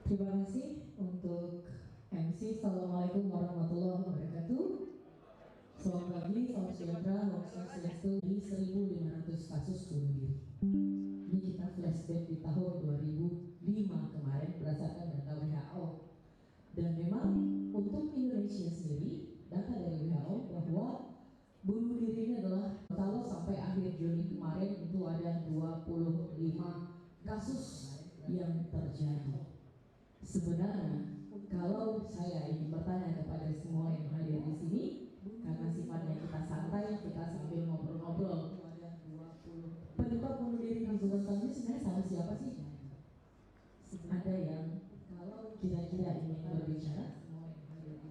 Terima kasih untuk MC. Assalamualaikum warahmatullahi wabarakatuh. Selamat pagi, salam sejahtera, Om Swastiastu. Di 1.500 kasus bunuh diri. Ini kita flashback di tahun 2005 kemarin berdasarkan data WHO. Dan memang untuk Indonesia sendiri, data dari WHO bahwa bunuh diri ini adalah kalau sampai akhir Juni kemarin itu ada 25 kasus yang terjadi. Sebenarnya kalau saya ingin bertanya kepada semua yang hadir di sini, karena sifatnya kita santai, kita sambil ngobrol-ngobrol, penyebab bunuh diri di Gorontalo ini sebenarnya sama siapa sih? Ada yang kira-kira ingin berbicara?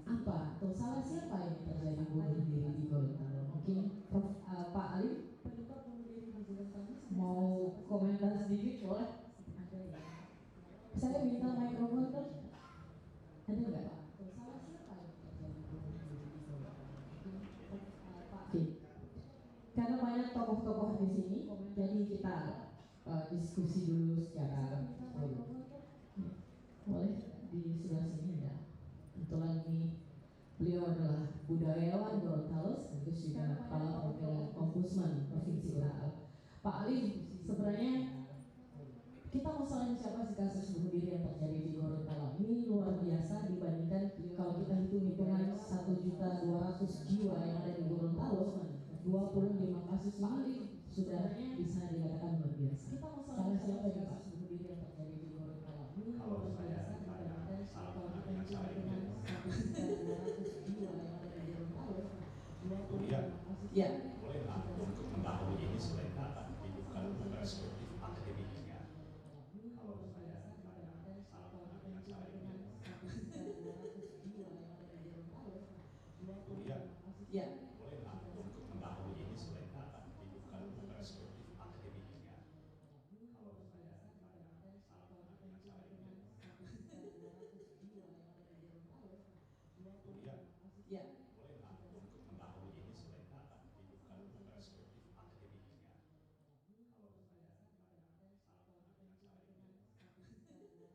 Apa atau salah siapa yang terjadi bunuh diri di Gorontalo? Mungkin Pak Ali mau komentar sedikit boleh? Saya minta mikrofon kan? Ada nggak? Oke. Karena banyak tokoh-tokoh di sini, jadi kita diskusi dulu secara boleh di sebelah sini ya. Kebetulan ini beliau adalah budayawan Gorontalo, sekaligus juga kepala perwakilan Ombudsman Provinsi Gorontalo. Pak Ali, sebenarnya kita mau salahin siapa sih kasus bunuh diri yang terjadi di Gorontalo? Ini luar biasa dibandingkan kalau kita hitung-hitungan 1.200.000 jiwa yang ada di Gorontalo, 25 kasus ini sudah bisa dikatakan luar biasa. Kita mau salahin siapa sih kasus bunuh diri yang terjadi di Gorontalo? Ini luar biasa dibandingkan kalau kita hitung-hitungan 1.200.000 jiwa yang ada di Gorontalo, 25 kasus. Ya. Bolehlah untuk mengetahui ini selain data, itu bukan perspektif akademiknya. Kalau saya ditanya salah yang saya ingin kemudian Ya. bolehlah untuk mengetahui ini selain data, itu bukan perspektif akademiknya. Kalau saya ditanya salah yang saya ingin kemudian Ya. bolehlah untuk mengetahui ini selain data, itu bukan perspektif akademiknya. Kalau saya ditanya salah yang saya ingin kemudian Ya. bolehlah untuk mengetahui ini selain data, itu bukan perspektif akademiknya. Kalau saya ditanya salah yang saya ingin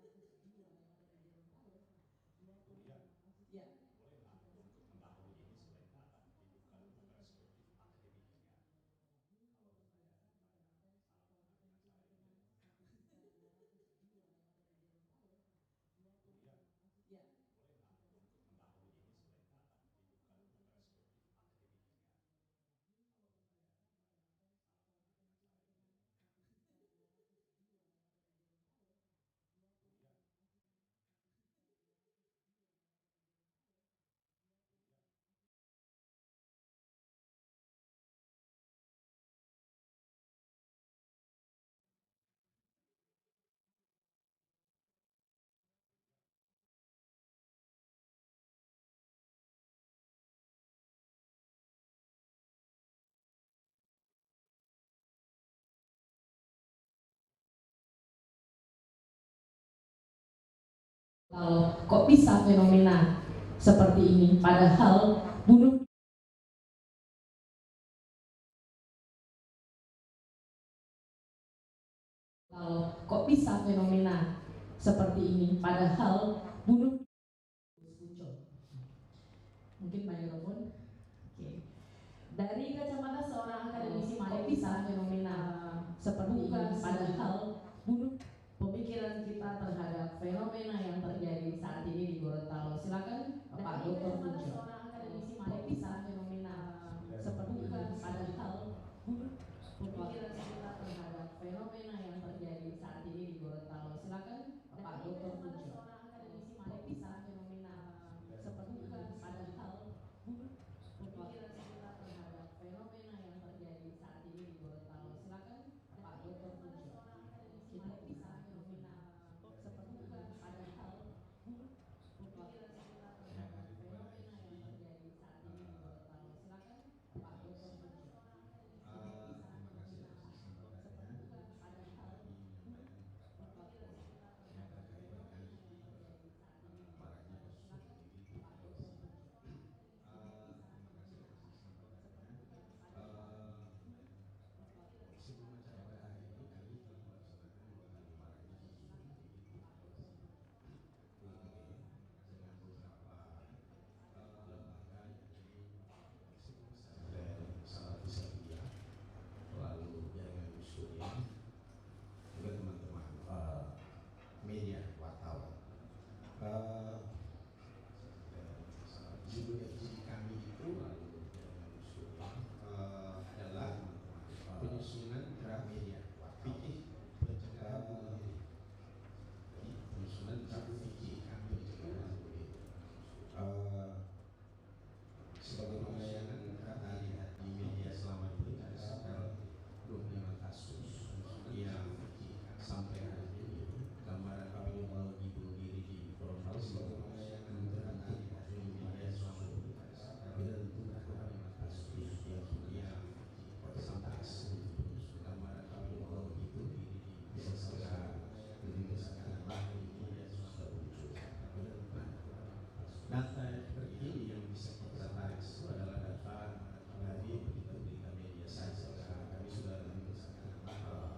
kemudian Ya. bolehlah untuk mengetahui ini selain data, itu bukan perspektif akademiknya. Kalau saya ditanya salah yang saya ingin kemudian Kalau kok bisa fenomena seperti ini, padahal bunuh kok bisa fenomena seperti ini, padahal bunuh muncul. Mungkin mikrofon. Oke. Dari kacamata seorang akademisi, kok bisa fenomena seperti ini, padahal bunuh pemikiran kita terhadap fenomena yang terjadi saat ini di Gorontalo. Silakan Pak Dr. Pujo. Kok bisa fenomena seperti ini, padahal bunuh pemikiran kita terhadap fenomena yang terjadi saat ini di Gorontalo. Silakan Pak Dr. Pujo. Kok bisa fenomena seperti ini, padahal bunuh pemikiran kita terhadap fenomena yang Data terkini yang bisa kita tarik itu adalah data dari berita-berita media saja. Kami sudah ada sekitar 25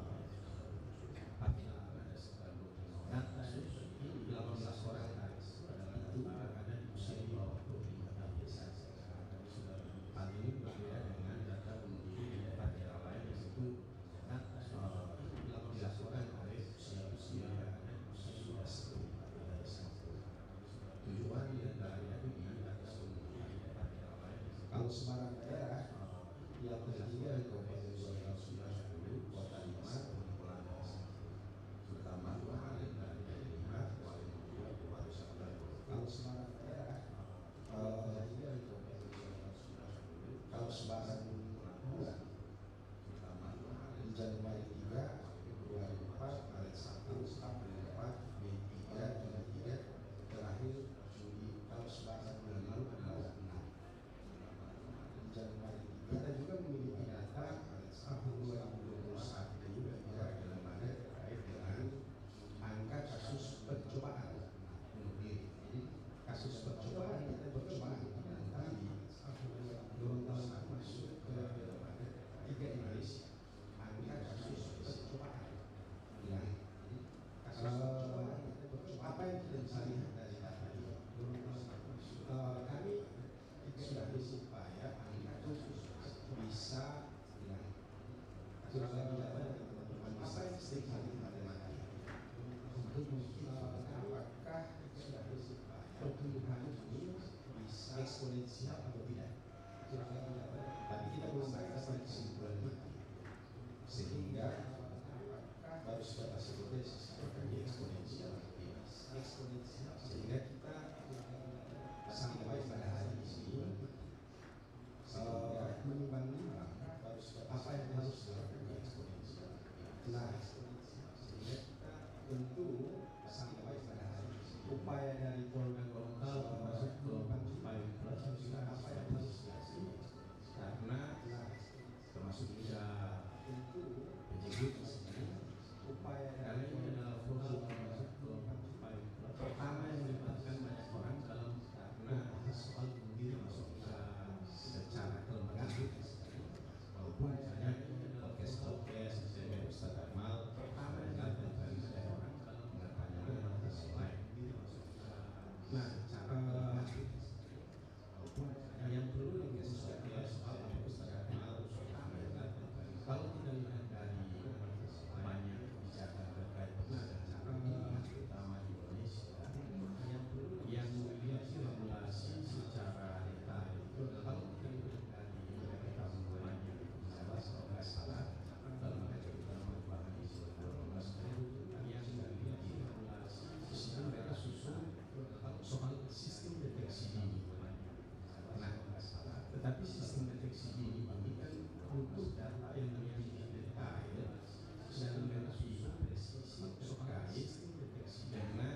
data terkini 18 orang itu ada di usia di bawah 25 tahun saja. Hal ini berbeda dengan data di daerah lain yaitu 18 orang dari usia sudah 10 tujuan diantaranya ini kalau Semarang daerah yang terdiri dari Kabupaten Sosial sudah 10 kota 5 pengumpulan bertambah 2 hari dari 5 kali 2 Kabupaten Sosial. Kalau Semarang daerah terdiri dari Kabupaten Sosial sudah 10 kalau Semarang bulan bertambah 2 hari di Januari 3 Februari 4 Maret 1 April 4 Mei 3 Juni 3 terakhir Juli. Kalau Semarang bulan lalu adalah 6 Januari. Kita juga memiliki data tahun 2021 juga dalam Maret terkait dengan angka kasus percobaan bunuh diri. Jadi kasus percobaan kita percobaan nanti Gorontalo masuk ke Maret 3 Indonesia. Angka kasus percobaan. Ya. Apa yang kita bisa lihat dari data ini? Kami sudah berupaya angka kasus bisa hilang. Sudah data dari teman-teman apa yang bisa matematika untuk apakah sudah berupaya pertumbuhan ini bisa eksponensial atau tidak? Tapi kita belum dapat kesimpulan itu sehingga baru sebatas hipotesis apakah dia eksponensial atau tidak. Sehingga kita sampai pada hari ini menimbang-nimbang apa yang harus dilakukan di eksponensial. Nah, sehingga kita tentu sampai pada hari ini upaya dari Polda Gorontalo termasuk gelombang Cipayung Plus apa yang harus dilakukan karena termasuk juga penyidik upaya karena ini adalah forum termasuk gelombang Cipayung Plus pertama yang melibatkan banyak orang dalam karena soal bunuh diri masuk secara kelembagaan walaupun misalnya podcast misalnya Ustaz Amal pertama yang melibatkan banyak orang dalam mengatanya masalah lain. Nah, cara walaupun yang perlu diingatkan soal Ustaz Amal kalau tidak lihat dari banyak kebijakan terkait cara terutama di Indonesia yang memiliki regulasi secara detail kalau kita lihat dari tahun 2019 kalau nggak salah dalam kita perubahan di 2012 yang memiliki regulasi sehingga mereka susun soal sistem deteksi dini. Nah, tetapi sistem deteksi dini ini kan butuh data yang lebih detail dan lebih presisi terkait dengan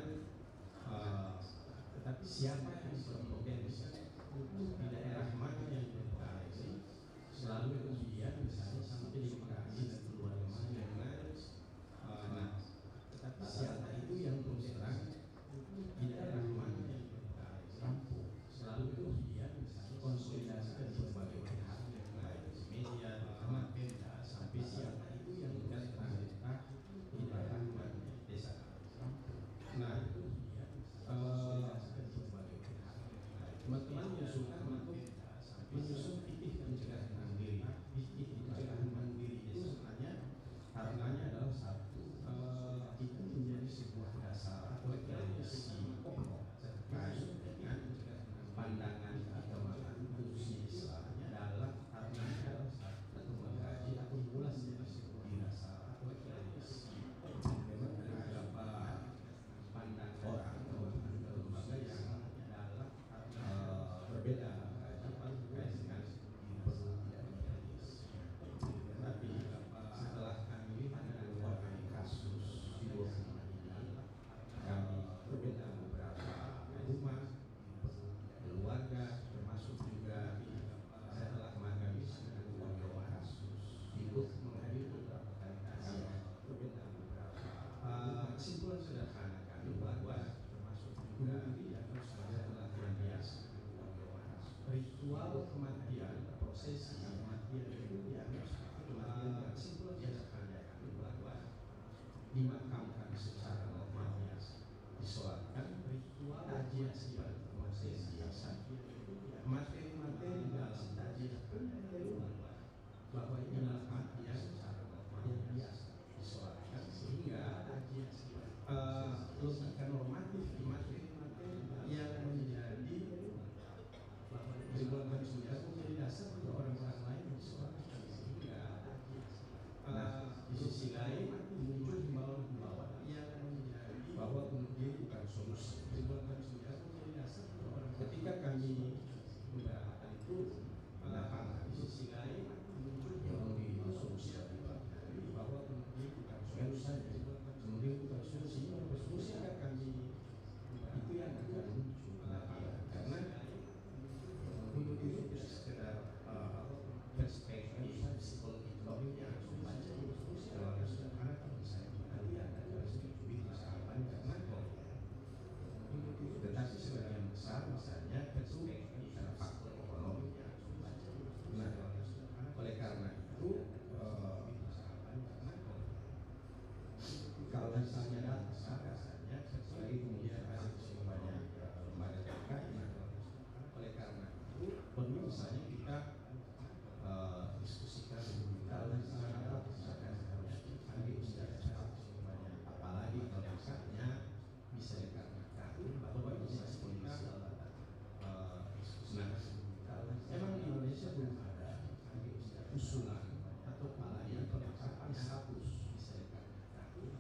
tetapi siapa yang berpotensi di daerah mana yang berpotensi selalu kemudian misalnya sampai di Bekasi dan keluar dengan nah tetapi siapa itu yang terus terang di daerah mana yang berpotensi rampung selalu kemudian misalnya konsolidasi dari berbagai pihak baik media terutama Pemda sampai siapa itu yang terus terang di daerah mana desa rampung. Nah teman-teman menyusun fikih pencegahan mandiri. Fikih pencegahan mandiri itu sebenarnya karenanya adalah satu itu menjadi sebuah dasar atau referensi terkait dengan pandangan keagamaan khususnya Islamnya dalam karenanya adalah satu mengkaji atau mengulas menjadi sebuah dasar atau referensi memang beberapa pandangan orang atau lembaga yang dalam berbeda terkait dengan perlu tidak medis. Tapi setelah kami menangani kasus di 25 ini, kami berbeda beberapa rumah, keluarga, termasuk juga setelah kami menangani kasus ikut menghadiri beberapa kali kasus berbeda beberapa. Kesimpulan sederhana kami bahwa termasuk juga setelah kalau kematian prosesi kematian itu ya kematian biasanya dimakamkan secara normalnya, disolatkan, ritual tajian pada prosesi materi-materi dalam tajian pun bahwa ini adalah kematian yang biasa disolatkan, sehingga logika normatif materi-materi yang menjadi ribuan kali sudah menjadi dasar untuk orang-orang lain disolatkan, sehingga di sisi lain muncul himbauan-himbauan yang menjadi bahwa kemudian bukan solusi. Ribuan kali sudah menjadi dasar untuk orang. Ketika kami memberangkatkan itu, di sisi lain muncul himbauan solusi bahwa kemudian bukan solusi. Kemudian bukan solusi, solusi akan kami itu yang akan muncul karena untuk itu sekedar perspektif psikologi yang harus dibaca dalam sederhana. Kalau misalnya tadi ada sedikit masalah karena tetapi sebagian besar misalnya itu karena faktor ekonomi yang harus dibaca. Nah, oleh karena itu kalau misalnya dasarnya lagi kemudian ada kesimpulannya lembaga terkait. Oleh karena itu perlu misalnya kita diskusikan kalau misalnya misalkan harus dipanggil secara kesimpulannya, apalagi kalau misalnya bisa dikarenakan bahwa masih kondisi memang di Indonesia belum ada usulan atau pelayan penetapan status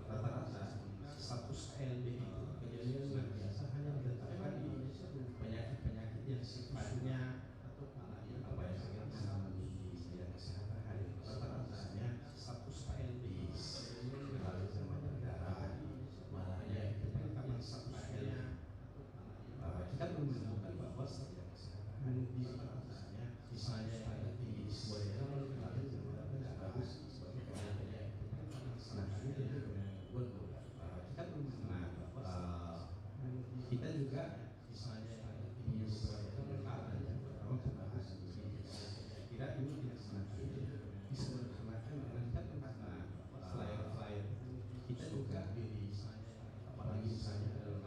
rata-rata status ALD itu kejadian biasa hanya ditetapkan di Indonesia penyakit-penyakit yang sifatnya atau apa yang saya katakan di bidang kesehatan hari rata-ratanya status ALD lalu namanya darah malahnya penetapan status ALD kita belum menemukan bahwa setiap kesehatan di rata-ratanya misalnya di sebuah daerah lalu tidak bagus sebagai penyakit. Nah ini kita belum kita juga misalnya punya beberapa pendekatan yang pertama membahas kira ini tidak semakin disederhanakan dengan karena flyer kita juga diri apalagi misalnya dalam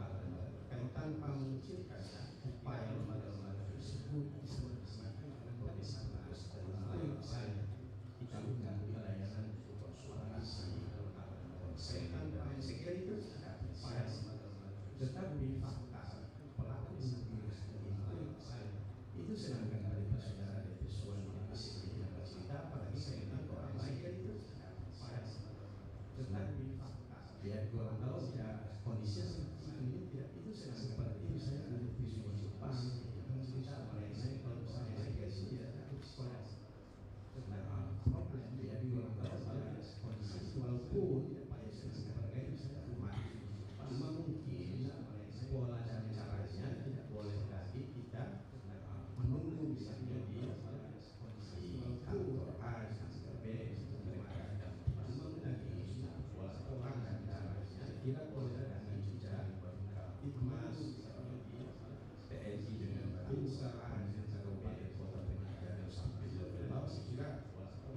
kan tanpa mengecilkan upaya lembaga-lembaga tersebut disederhanakan dengan profesionalitas dan lain misalnya kita bukan layanan konsultasi kesehatan saya itu tetapi fakta pelaku itu sedangkan dari saudara dari visual yang bercerita apalagi saya orang lain itu tetapi biar kurang tahu ya kondisi seperti ini tidak itu sedang seperti misalnya ada visual pas kita mengenai kalau misalnya saya itu ya sekolah problem ya kurang tahu kondisi walaupun cuma mungkin pola dan caranya tidak boleh lagi kita menunggu misalnya di kantor A, kantor B, cuma lagi pola orang dan caranya saya kira boleh lagi juga itu masuk di TNI dengan perusahaan dengan kabupaten kota pendidikan sampai level bawah saya kira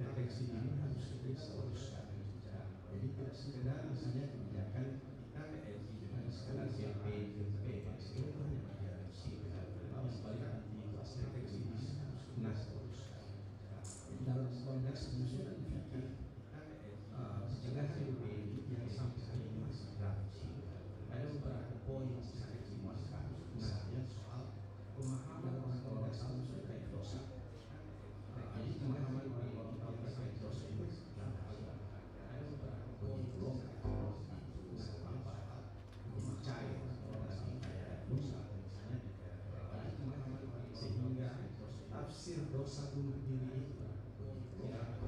deteksi ini harus diteruskan. Jadi tidak sekedar misalnya kebijakan kita TNI dengan skala CP, GP, itu hanya diadopsi sebaliknya di kelas deteksi ini harus teruskan. Dalam konteks penyusunan fikih pencegahan UBI yang sampai hari ini masih diadopsi ada beberapa poin yang saya dimuatkan misalnya soal pemahaman orang-orang Islam terkait dosa. Jadi pemahaman orang-orang terkait dosa itu ada beberapa poin cair orang kayak dosa misalnya sehingga tafsir dosa bunuh diri itu ya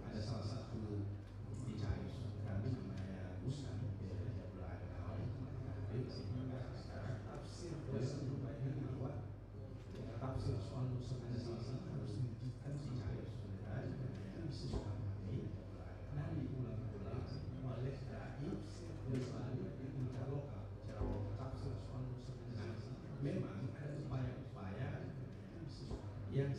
ada salah satu dicari kami namanya Muslim sehingga tafsir dosa bunuh diri bahwa tafsir soal dosa ada salah satu harus diwujudkan dicari dan itu bisa dipahami dan diulang-ulang oleh dai selalu tingkat lokal secara tafsir soal dosa. Memang ada upaya-upaya yang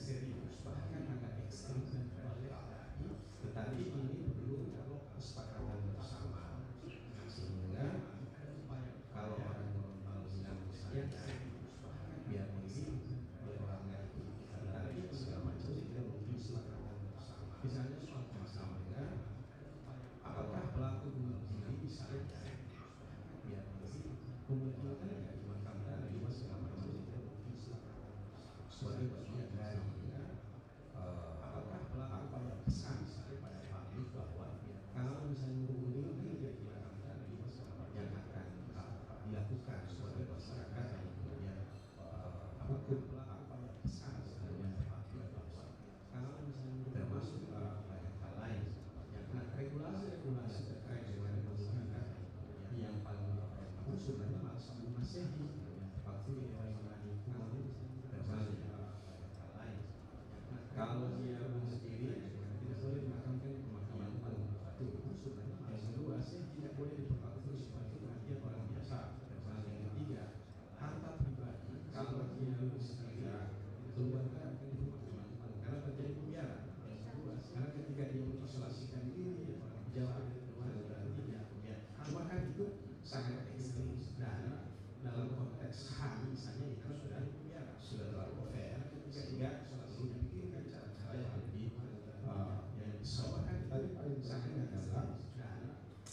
Masehi waktu itu terbalik lain. Kalau dia sendiri tidak boleh dimakamkan di pemakaman umum. Yang kedua, Masehi tidak boleh diperlakukan seperti dia orang biasa. Yang ketiga, harta pribadi kalau dia sendiri keluarga akan di pemakaman umum karena terjadi pembiaran. Yang kedua, karena ketika dia mengisolasikan diri jauh dari keluarga tidak. Cuma kan itu sangat ekstrim dan dalam konteks HAM misalnya itu sudah terlalu fair sehingga selalu dipikirkan cara-cara yang lebih yang disoalkan tadi paling sangat adalah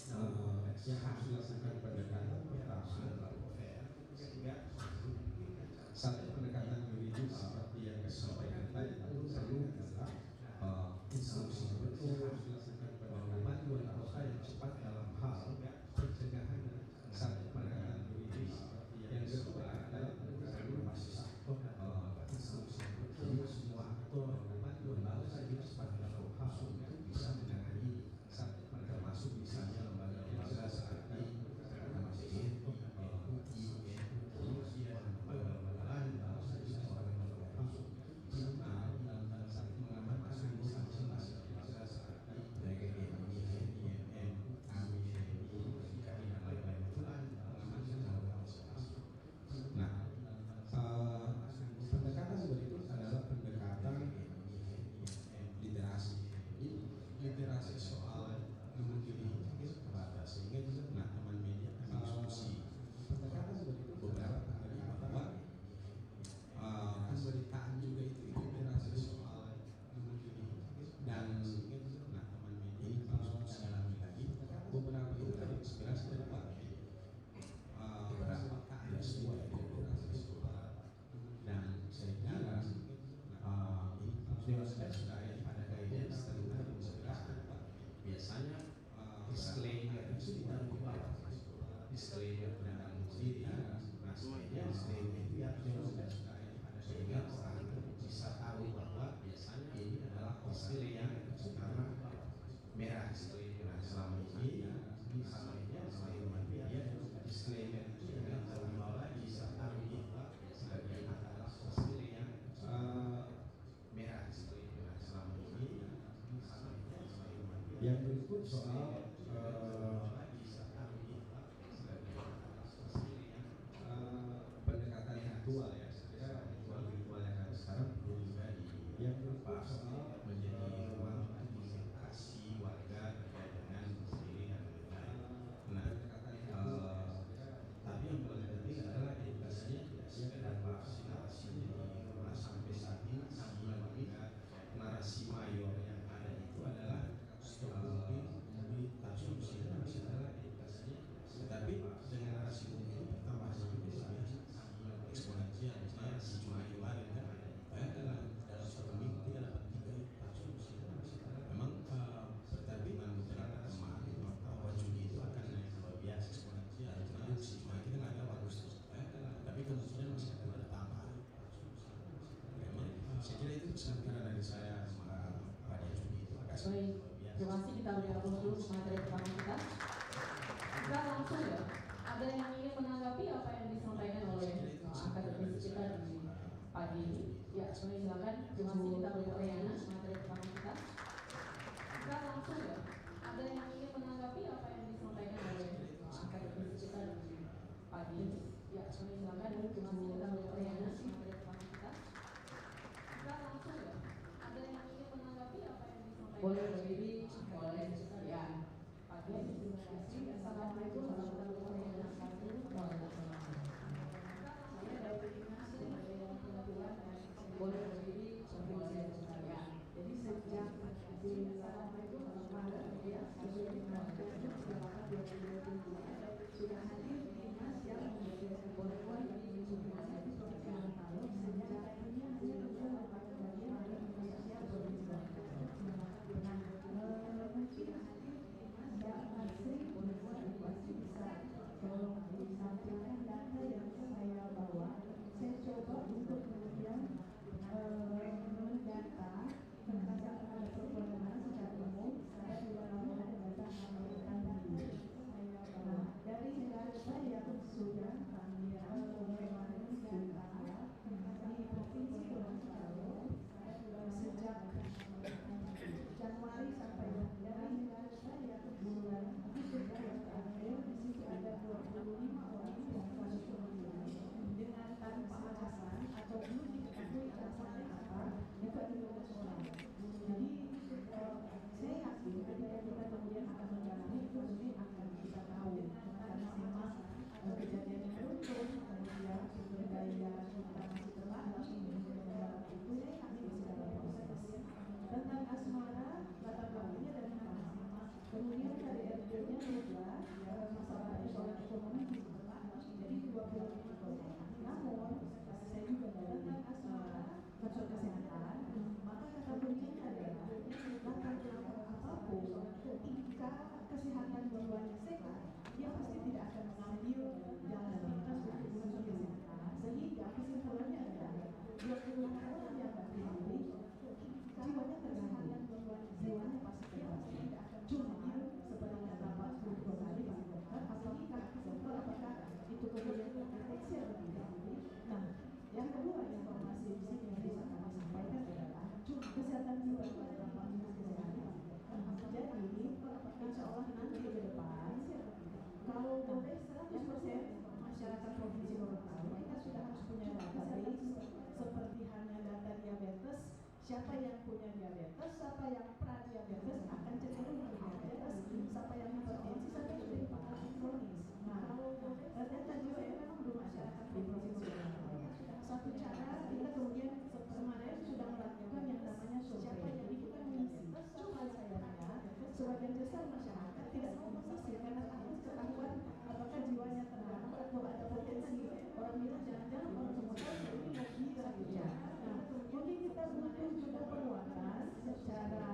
dalam konteks yang harus dilakukan pendekatan pertama sudah terlalu fair sehingga satu pendekatan yuridis seperti yang disampaikan tadi itu perlu adalah instruksi yang harus dilakukan panduan apakah yang cepat dalam hal pencegahan dan satu pendekatan yuridis. Yang kedua adalah perlu masih instruksi jadi semua aktor panduan bahasa itu cepat dalam hal untuk bisa menangani satu termasuk misalnya lembaga-lembaga seperti pendekatan berikut adalah pendekatan literasi. Literasi soal memilih bahasa sehingga bisa teman media diskusi. Pendekatan berikut beberapa kali bahwa pemberitaan juga itu literasi soal memilih dan teman media diskusi lagi beberapa itu terinspirasi dari Pak beberapa ada sebuah literasi dan saya kira sudah pada guidance tentang inspirasi biasanya disclaimer itu ditaruh di bawah disclaimer tentang diri nasibnya disclaimer itu ya sudah sehingga orang bisa tahu bahwa biasanya ini adalah hasil yang pertama merah disclaimer selama ini misalnya selain media disclaimer itu yang taruh di bawah bisa taruh di bawah sebagai adalah hasil yang merah disclaimer selama ini yang berikut soal pendekatan aktual ya, aktual yang ada sekarang perlu juga yang berikut soal menjadi ruang komunikasi warga terkait dengan sendiri dan lain-lain. Nah, tapi yang paling penting adalah edukasinya tidak sekedar narasi sampai saat ini narasi mayor yang ada itu adalah asumsi adalah edukasinya, tetapi dengan narasi umum tambah juga eksponensial narasi mayor dalam satu minggu kita dapat 3 asumsi. Memang pertandingan beberapa teman bahwa judi itu akan naik luar biasa eksponensial karena cuma kita nggak tahu Agustus tapi kemungkinan masih akan ada tambahan. Memang saya kira itu pesan dari saya pada judi itu agak Baik, terima kasih. Kita bergabung dulu materi pertama kita. Kita langsung ya. Ada yang ingin menanggapi apa yang disampaikan oleh akademisi kita di pagi ini? Ya, silakan. Terima kasih. Kita bergabung materi pertama kita. Kita langsung ya. Ada yang ingin menanggapi apa yang disampaikan oleh akademisi kita di pagi ini? Ya, silakan. Terima kasih. Kita bergabung materi pertama kita. Kita langsung ya. Ada yang ingin menanggapi apa yang disampaikan? Boleh berdiri, boleh ya. Pagi ini terima kasih. Assalamualaikum warahmatullahi wabarakatuh. Saya dari Dinas Kebetulan boleh berdiri, boleh ya. Jadi sejak di Assalamualaikum warahmatullahi wabarakatuh. Sudah hadir Dinas yang menjadi boleh di Dinas seperti yang tahu sejak ini diabetes akan cenderung berdiabetes sampai yang hipertensi sampai hipertensi kronis. Nah, data jiwa ini memang belum ada di provinsi Surabaya. Satu cara kita kemudian kemarin sudah melakukan yang namanya survei. Jadi kita mengisi. Cuma sayangnya sebagian besar masyarakat tidak mau mengisi karena takut ketahuan apakah jiwanya tenang atau ada potensi orang bilang jangan-jangan orang semua tahu ini mau gila gitu ya. Nah, mungkin kita butuh juga penguatan secara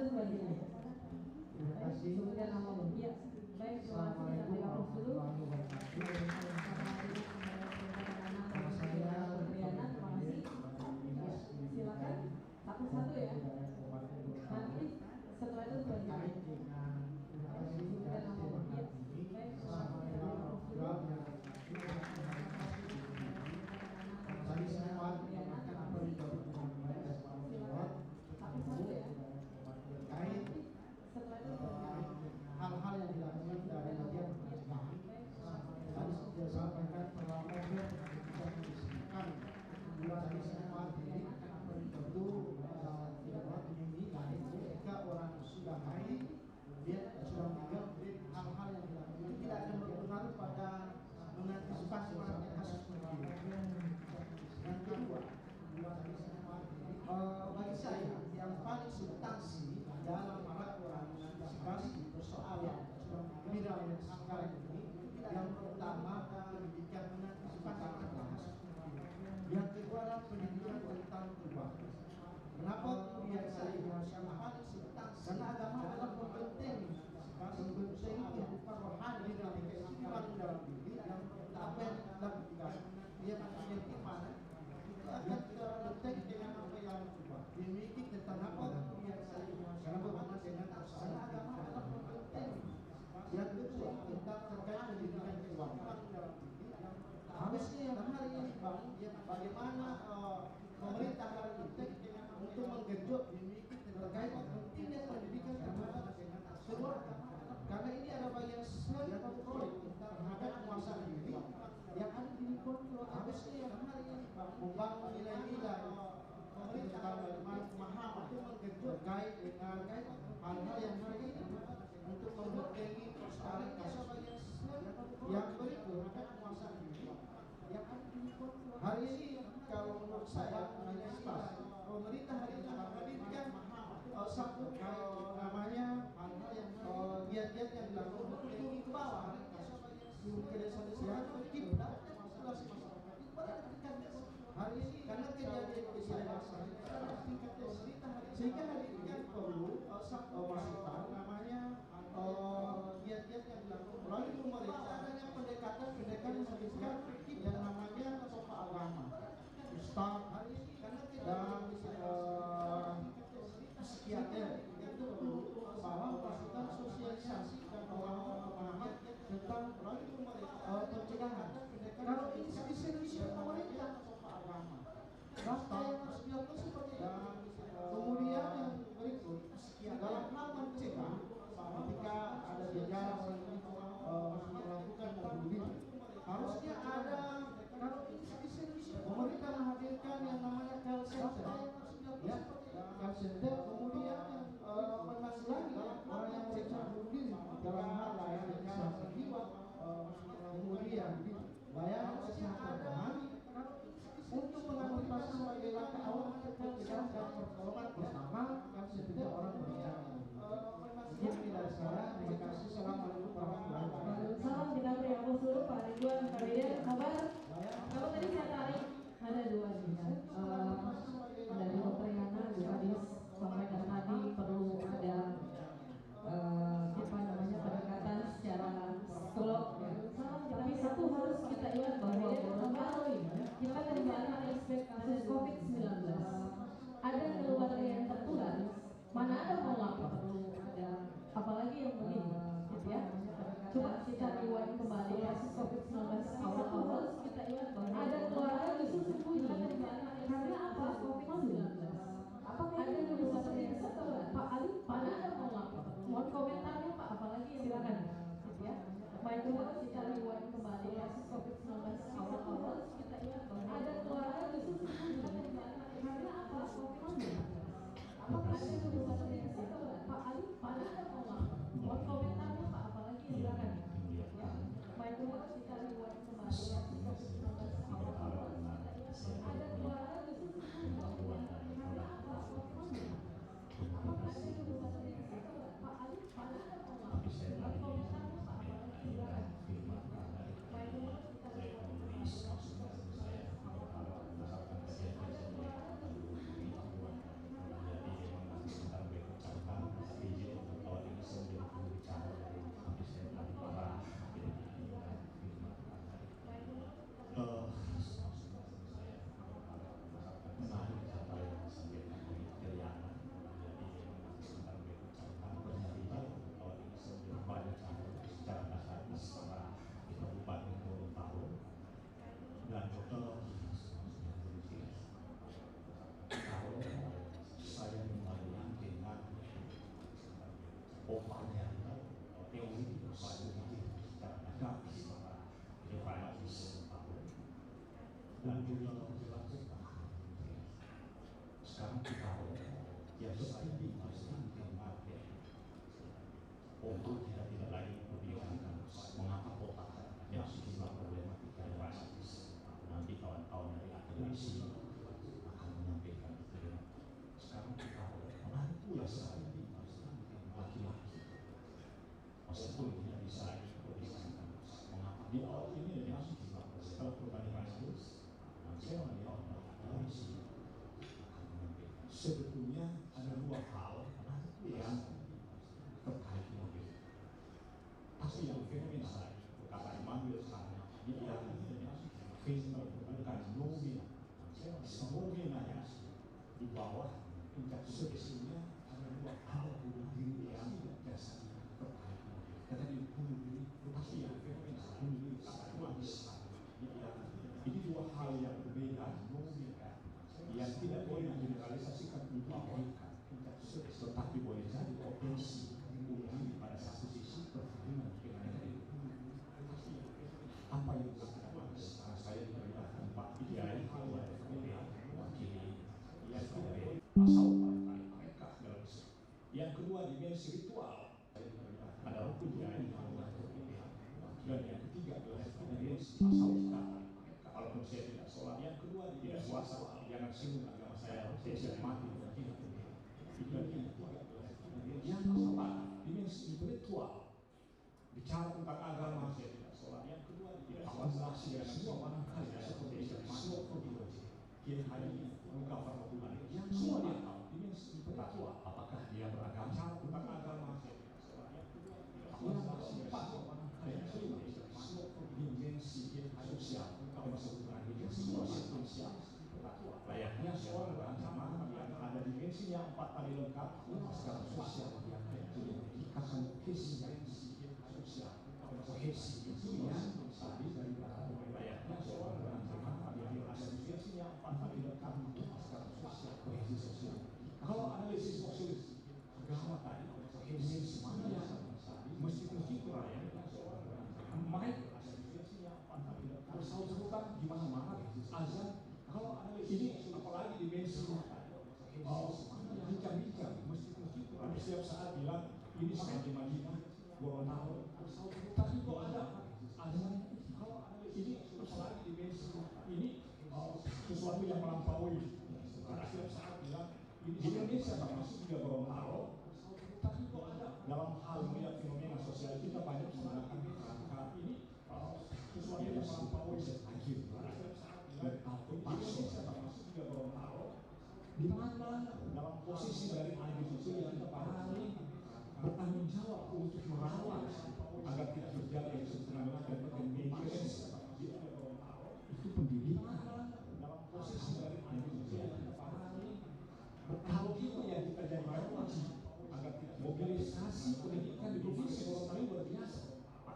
itu selanjutnya. Terima kasih. Sebutkan nama lu. Iya. Baik, Assalamualaikum warahmatullahi wabarakatuh. Nama saya silakan satu-satu ya. Nanti setelah itu selanjutnya. Terima kasih dan terima kasih. Assalamualaikum warahmatullahi wabarakatuh. Saya sempat menyampaikan apa yang telah disampaikan terkait hal-hal yang dilakukan dari bagian pencegahan. Tadi sudah sampaikan bahwa COVID bisa mendiskusikan kedua saya sempat tentu tidak boleh dinyanyikan ketika orang sudah baik dia sudah meninggal, hal-hal yang dilakukan itu tidak akan berpengaruh pada mengantisipasi kasus begini. Yang kedua, bagi saya yang paling substansi dalam melakukan mengantisipasi persoalan viral yang sekarang ini, yang pertama pendidikan mengantisipasi kasus. Yang kedua adalah pendidikan tentang perubahan. Kenapa kemudian saya yang paling substansi? Karena agama adalah membentengi kehidupan rohani dan kehidupan dalam diri yang apa yang dilakukan dia menjadi mana itu akan terdetek dengan apa yang berubah. Dimiliki tentang apa kemudian saya karena berhubungan dengan karena agama adalah membentengi. Yang kedua tentang terkait pendidikan keuangan dalam diri yang harusnya yang hari ini bagaimana pemerintah hari ini untuk menggenjot dimiliki terkait pentingnya pendidikan keuangan semua karena ini ada bagian yang kontrol terhadap penguasaan diri yang ada di kontrol harusnya yang hari ini membangun nilai-nilai pemerintah bagaimana pemahaman untuk menggenjot terkait dengan hal-hal yang hari ini untuk membentengi persoalan kasus yang berikut ada penguasaan diri yang ada di kontrol hari ini kalau menurut saya pemerintah hari ini menghadirkan satu namanya giat-giat yang dilakukan untuk turun ke bawah ke desa-desa kita hari ini karena kejadian di saya tingkat pemerintah sehingga hari ini kan perlu satu masukan namanya giat-giat yang dilakukan melalui pemerintah adanya pendekatan yang mengiskan yang namanya tokoh agama ustaz dan psikiater itu perlu bahwa melakukan sosialisasi dan pemahaman tentang pencegahan. Kalau ini serius pemerintah agama, maka yang harus dilakukan seperti itu. Kemudian yang berikut dalam hal mencegah ketika ada gejala melakukan bunuh diri, harusnya ada kalau ini serius pemerintah menghadirkan yang namanya call center, ya call center kemudian menanggulangi orang yang mencegah bunuh diri dalam hal layanan kesehatan jiwa, kemudian layanan kesehatan untuk mengantisipasi sebagai langkah awal pencegahan dan pertolongan bersama kan setiap orang berencana. Mungkin dari saya, terima kasih. Assalamualaikum warahmatullahi wabarakatuh. Salam, kita beri aplaus dulu Pak Ridwan, Pak Dede, kabar? Kalau tadi saya tarik ada dua nih kan. Dari Dr. Yana juga disampaikan tadi perlu ada pendekatan secara psikolog ya. Tapi satu harus kita ingat bahwa baru ini kita kembali aspek kasus COVID-19. Ada keluarga yang tertular, mana ada mau lapor, perlu ada apalagi yang dan juga dilakukan. Sekarang kita yang saya pakai untuk kita tidak lagi membicarakan mengapa kota yang sejumlah problematika yang rasis. Nanti kawan-kawan dari akademisi akan menyampaikan itu. Sekarang kita menarik pula sekali laki-laki. Meskipun tidak bisa membicarakan mengapa di awal ini ada sejumlah kalau perbandingan rasis. Saya melihat dari akademisi akan menyampaikan sebetulnya ada dua hal yang terkait mobil. Pasti yang fenomena kata Immanuel sana dia fenomena bukan nomina. Nominanya di bawah tingkat sebesarnya ada dua hal bunuh diri yang dasar terkait mobil. Kata dia bunuh diri pasti yang fenomena bunuh diri kata ini dua hal yang berbeda yang tidak boleh digeneralisasikan di bawah tingkat sebesar, tetapi boleh jadi potensi bunuh diri pada satu sisi berhubungan dengan itu. Apa yang dilakukan karena saya diberikan tempat ideal wakili yang tidak asal mereka dalam yang kedua dimensi ritual ada rukun ideal dan yang ketiga adalah dimensi asal kalaupun saya tidak sholat yang kedua tidak puasa jangan singgung agama saya mati yang keempat dimensi spiritual bicara tentang agama saya tidak sholat yang kedua tidak avanzasi ya semua barangkali seperti semua ideologi kiai haji muka farmakulan yang semua dia tahu dimensi spiritual apakah dia beragama bicara tentang agama saya tidak sholat yang kedua tidak avanzasi ya semua barangkali semua dimensi sosial termasuk dimensi sosial layaknya seorang beragama yang ada dimensi yang empat tadi lengkap secara sosial yang ikatan kohesi sosial kohesi itu yang tadi dari layaknya seorang beragama yang ada dimensi yang empat tadi lengkap secara sosial kohesi sosial. Kalau analisis sosialis agama tadi dimensi mana yang mesti kurang baik bersautan di mana-mana azan kalau ini apalagi dimensi bincang-bincang meskipun setiap saat bilang ini seperti Madinah Gorontalo tapi kok ada azan kalau ini apalagi dimensi ini sesuatu yang melampaui setiap saat bilang ini di Indonesia termasuk juga Gorontalo tapi kok ada dalam hal melihat fenomena sosial kita banyak menggunakan kerangka ini sesuatu yang melampaui akhir dan Indonesia termasuk juga Gorontalo di mana dalam posisi dari akhir itu yang paling bertanggung jawab untuk merawat agar tidak terjadi yang disebut dengan maintenance di Gorontalo itu pendidikan dalam posisi dari akhir itu yang paling kalau itu yang kita jadikan wajib agar tidak mobilisasi pendidikan di provinsi Gorontalo luar biasa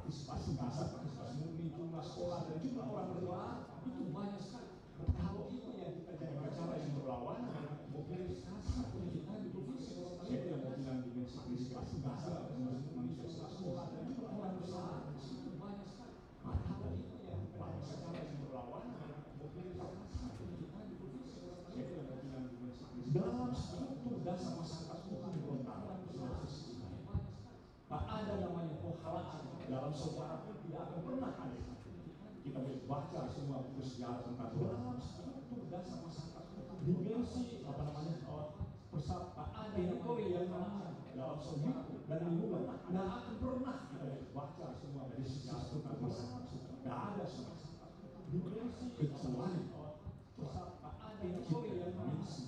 partisipasi dasar, partisipasi murni, jumlah sekolah dan jumlah orang berdoa itu banyak sekali. Kalau itu yang kita jadikan cara yang berlawanan dengan mobilisasi pendidikan di provinsi Gorontalo saya tidak mau bilang dimensi partisipasi dasar manusia sekolah dan jumlah orang berdoa itu banyak sekali. Kalau itu yang kita jadikan cara yang berlawanan dengan mobilisasi pendidikan di provinsi Gorontalo saya tidak mau bilang dimensi dalam struktur dasar masyarakat umum Gorontalo tak ada namanya kohalatan dalam sejarah pun tidak akan pernah ada. Kita baca semua buku sejarah tentang dalam struktur dasar masyarakat dimensi apa namanya persatuan teritori yang dalam sejarah dan lingkungan tidak akan pernah kita baca semua dari sejarah tentang masyarakat tidak ada semua dimensi kecuali persatuan teritori yang dimensi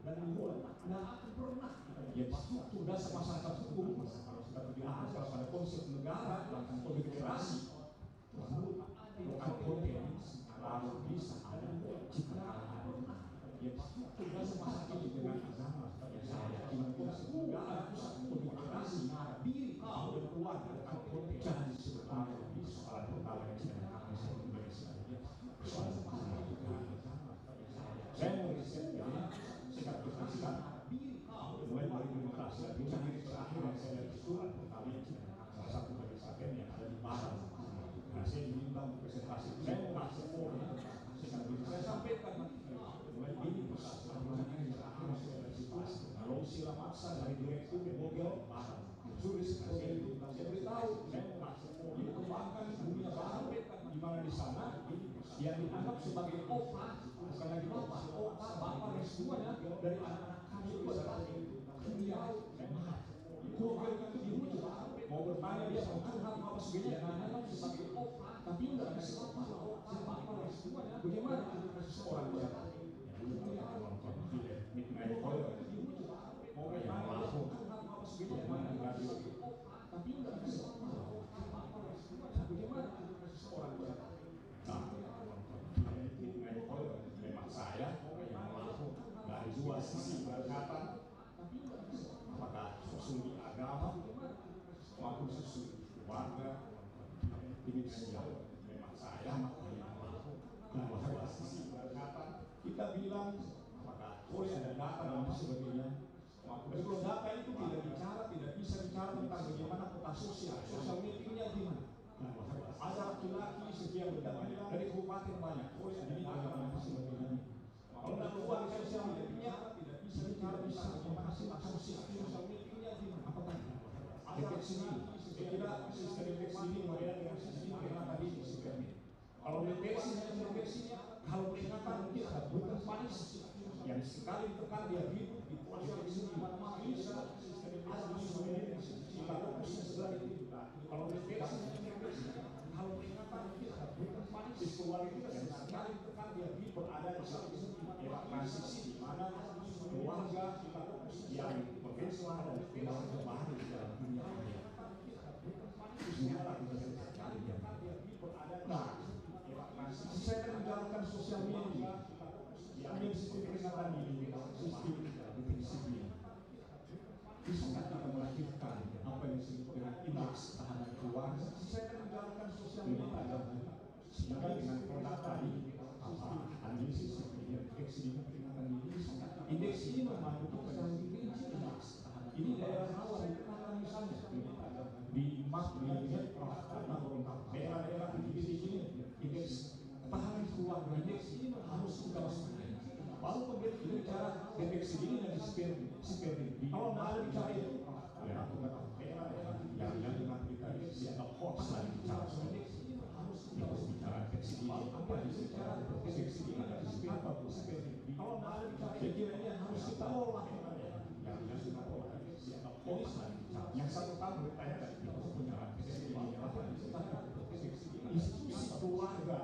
dan lingkungan tidak akan pernah ya struktur dasar masyarakat hukum kalau diangkat pada konsep negara tentang konfederasi bukan potensi lalu bisa ada jika ya struktur dasar masyarakat dengan agama saya dengan konsep negara pusat konfederasi diri kau dan keluarga bukan potensi jadi sebetulnya soalan pertama yang saya akan saya Indonesia soalan saya mau riset ini sikap kesaksian mulai dari demokrasi jadi terakhir yang saya lihat itu kali salah satu dari yang ada di Barat. Nah saya diminta untuk presentasi saya mau kasih yang dianggap sebagai opa, bukan lagi opa, bapak dan semuanya dari anak-anak kami itu adalah beliau mahal. Keluarga itu dirujuk, mau bertanya dia mau curhat apa sebagainya, dianggap sebagai opa, tapi udah ada opa, bapak dan semuanya. Bagaimana kita kasih seorang dia? Mau bertanya dia mau curhat apa sebagainya, dianggap sebagai opa, tapi udah ada opa, bapak dan semuanya. Bagaimana kita kasih seorang dia? Memang saya yang melakukan dari dua sisi berkata, apakah sesungguhnya agama maupun sesungguhnya keluarga ini siapa? Memang saya yang melakukan dari dua sisi berkata. Kita bilang apakah boleh ada data dan sebagainya. Tapi kalau data itu tidak bisa bicara tentang bagaimana peta sosial meetingnya gimana. Ada laki-laki sekian berdatangan dari kabupaten banyak. Jadi agama sebagainya. Kalau tidak keluar di sosial media tidak bisa bicara bagaimana sosial meetingnya gimana. Apakah deteksi ini? Saya kira sistem deteksi ini berbeda dengan sistem karena tadi sistem. Kalau deteksi kalau peringatan mungkin ada bukan panis yang sekali tekan dia hidup di posisi di mana-mana bisa ada sebenarnya kalau kalau deteksi kalau peringatan mungkin ada bukan panis di keluarga kita sekali tekan dia hidup berada di satu transisi di mana keluarga yang berkesuara dan keluarga baru di dalam dunia ini. Nah, saya akan menjalankan sosial media yang sistem peringatan ini, sistem deteksi ini. Bisa kita melahirkan apa yang disebut dengan indeks tahanan keluarga. Saya akan menjalankan sosial media sehingga dengan produk tadi analisis deteksi ini peringatan ini, indeks ini membantu kita secara lebih rinci. Ini daerah rawan dikenakan misalnya di map di daerah-daerah titik-titik ini indeks tahanan keluarga indeks ini harus kita waspadai. Baru kemudian kita bicara deteksi ini dan seperti kalau tidak ada bicara itu daerah-daerah yang dengan kita ada hoax lagi bicara indeks ini harus kita bicara deteksi ini apa bicara deteksi ini dan seperti kalau tidak ada bicara kira ini harus kita olah yang kita olah polis yang satu tahun bertanya tadi itu punya institusi keluarga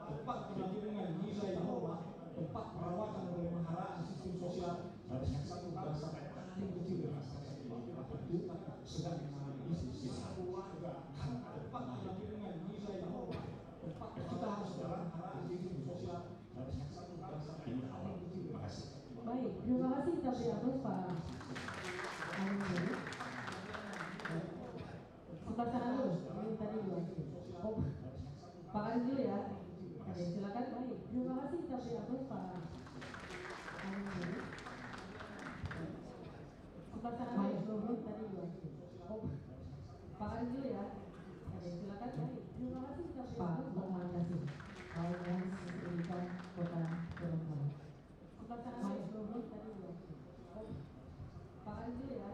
tempat pendidikan nilai norma tempat perawatan dan pemeliharaan sistem sosial harus yang satu tahun sampai paling kecil itu sedang institusi keluarga tempat pendidikan nilai norma tempat kita harus dalam sistem sosial harus yang satu tahun sampai paling kecil. Terima kasih. Baik, terima kasih kita beri aplaus Pak. Sebelah sana dulu, ini tadi dua. Oh, Pak Aris dulu ya. Oke, silakan. Baik, terima kasih kita beri aplaus Pak. Sebelah sana dulu, ini tadi dua. Oh, Pak Aris dulu ya. Oke, silakan. Baik, terima kasih kita beri aplaus Pak. Terima kasih. Awareness Pendidikan Kota Gorontalo. Sebelah sana dulu, tadi dua. Oh, Pak Aris dulu ya.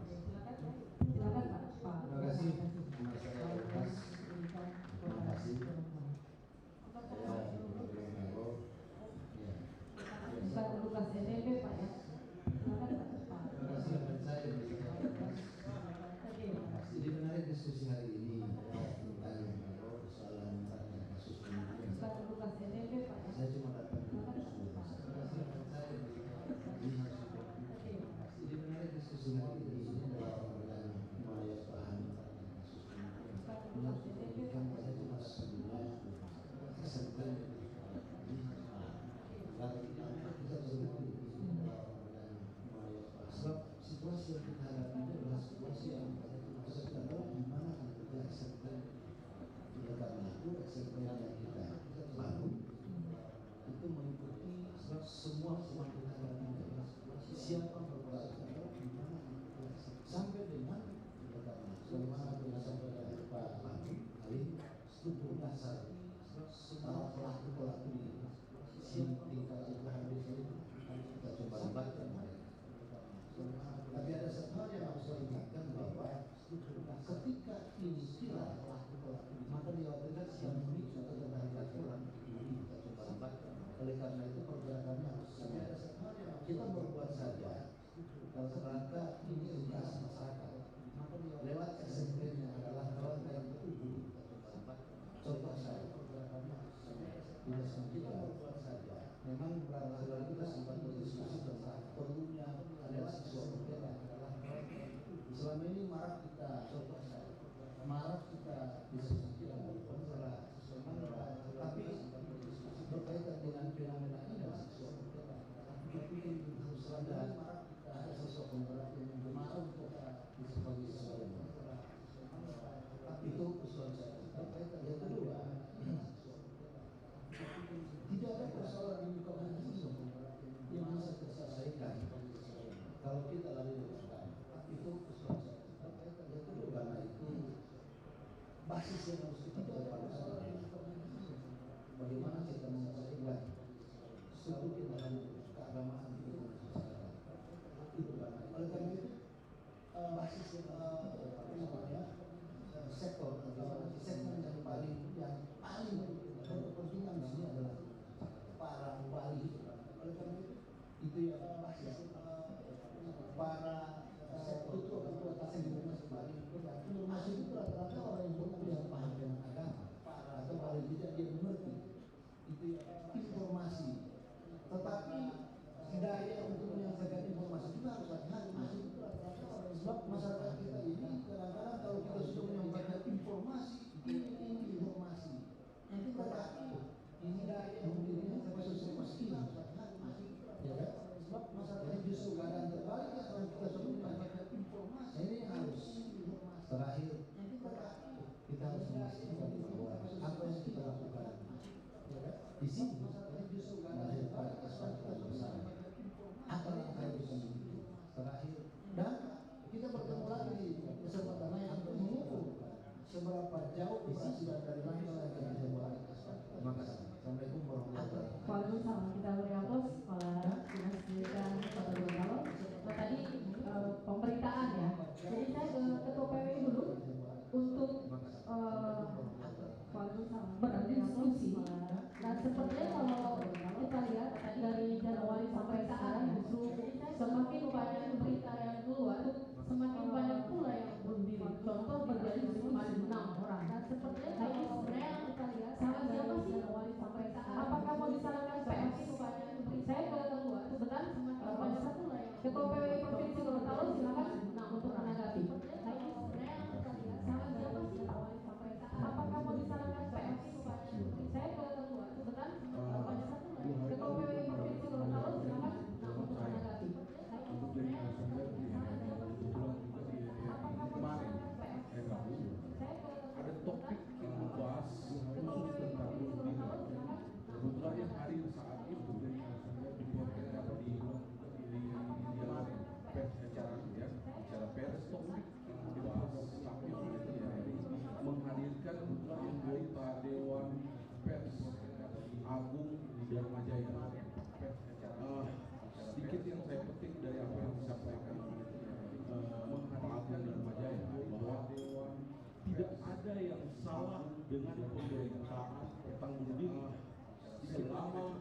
Oke, silakan. Silakan Pak. Terima kasih. Nama saya Lukas. Terima kasih. Saya Gorontalo. Pak Lukas NMB Pak ya. Silakan Pak. Terima kasih dan saya diberikan Lukas. Jadi menarik diskusi hari ini tentang persoalan kasus pembunuhan. Pak Lukas NMB Pak ya. Saya cuma datang terima kasih dan saya diberikan jadi menarik diskusi hari ini adalah tentang mulai bahan kasus pembunuhan. Kan saya cuma sebenarnya kesentuhan sebab situasi yang kita hadapi ini adalah situasi yang kita tidak tahu di mana akan terjadi eksemplen. Oleh karena itu eksemplen yang kita bangun itu mengikuti sebab semua yang kita hadapi adalah siapa berkuasa di mana sampai dengan bagaimana berdasarkan dari Pak Lami hari itu dasar para pelaku ini siapa tingkat itu habis ini kita coba libatkan mereka. Tapi ada satu hal yang harus saya ingatkan bahwa ketika ini tidak pelaku maka dikhawatirkan yang memicu atau terhadap Oleh karena itu pergerakannya harus kita berbuat saja dalam rangka ini edukasi masyarakat lewat SMP yang adalah lewat yang ketujuh. Contoh saya tidak kita berbuat saja. Memang beberapa kita sempat berdiskusi tentang perlunya ada siswa berbeda adalah selama ini marak kita contoh saya marak kita diskusikan masalah tapi berkaitan dengan fenomena ini siswa berbeda. Tapi harus ada sosok pemberat yang marah untuk sebagai siswa itu usulan saya. Yang kedua, tidak ada persoalan di muka bumi yang bisa terselesaikan kalau kita lari dari sekarang. Itu usulan saya. Yang kedua, karena itu basis yang harus kita pada bagaimana kita menyelesaikan suku kita dalam keagamaan itu oleh karena itu basis yang sektor segmen yang paling berkepentingan di sini adalah para wali. Oleh karena itu ya basis para sektor ketua segmen yang paling termasuk itu rata-rata orang yang paham dengan agama atau paling tidak dia mengerti itu ya informasi. Tetapi daya untuk menyampaikan informasi kita harus hati-hati. Sebab masyarakat kita ini kadang-kadang kalau kita sudah menyampaikan informasi ini informasi tetapi ini daya untuk menyampaikan informasi ya kan? Sebab masyarakat justru keadaan terbaliknya kalau kita sudah menyampaikan informasi ini harus terakhir kita harus memastikan bahwa apa yang kita lakukan ya kan? Di sini justru keadaan terbaliknya bersama apa yang kita miliki terakhir dan kita bertemu lagi di kesempatan lain untuk mengukur seberapa jauh keberhasilan dari langkah yang kita buat. Terima kasih. Assalamualaikum warahmatullahi wabarakatuh. Waalaikumsalam. Kita beri aplaus kepala Dinas Pendidikan Kota Gorontalo. Nah, tadi pemberitaan ya. Jadi saya ke Ketua PWI dulu untuk berdiskusi. Dan sepertinya kalau kita lihat dari Januari sampai sekarang justru semakin banyak berita yang keluar, semakin banyak pula yang bunuh diri. Contoh terjadi cuma 6 orang. Dan sepertinya kalau sebenarnya kita lihat salah siapa sih Januari sampai sekarang? Apakah mau disalahkan PS? Saya ke sebentar semakin banyak pula yang Ketua PWI Provinsi Gorontalo silakan untuk menanggapi. Sebenarnya kita lihat salah siapa sih Januari sampai sekarang? Apakah mau disalahkan PS? Saya ke sebentar banyak satu lagi. Ketua PWI Provinsi Gorontalo silakan untuk menanggapi. Ada topik yang membahas khusus tentang bunuh diri. Kebetulan yang hadir saat itu di podcast di pers acara pers topik yang dibahas saat itu menghadirkan anggota Dewan Pers Agung Dharma Jaya. Sedikit yang saya petik dari apa yang disampaikan menghadirkan Dharma Jaya bahwa tidak ada yang salah dengan pemberitaan tentang bunuh diri selama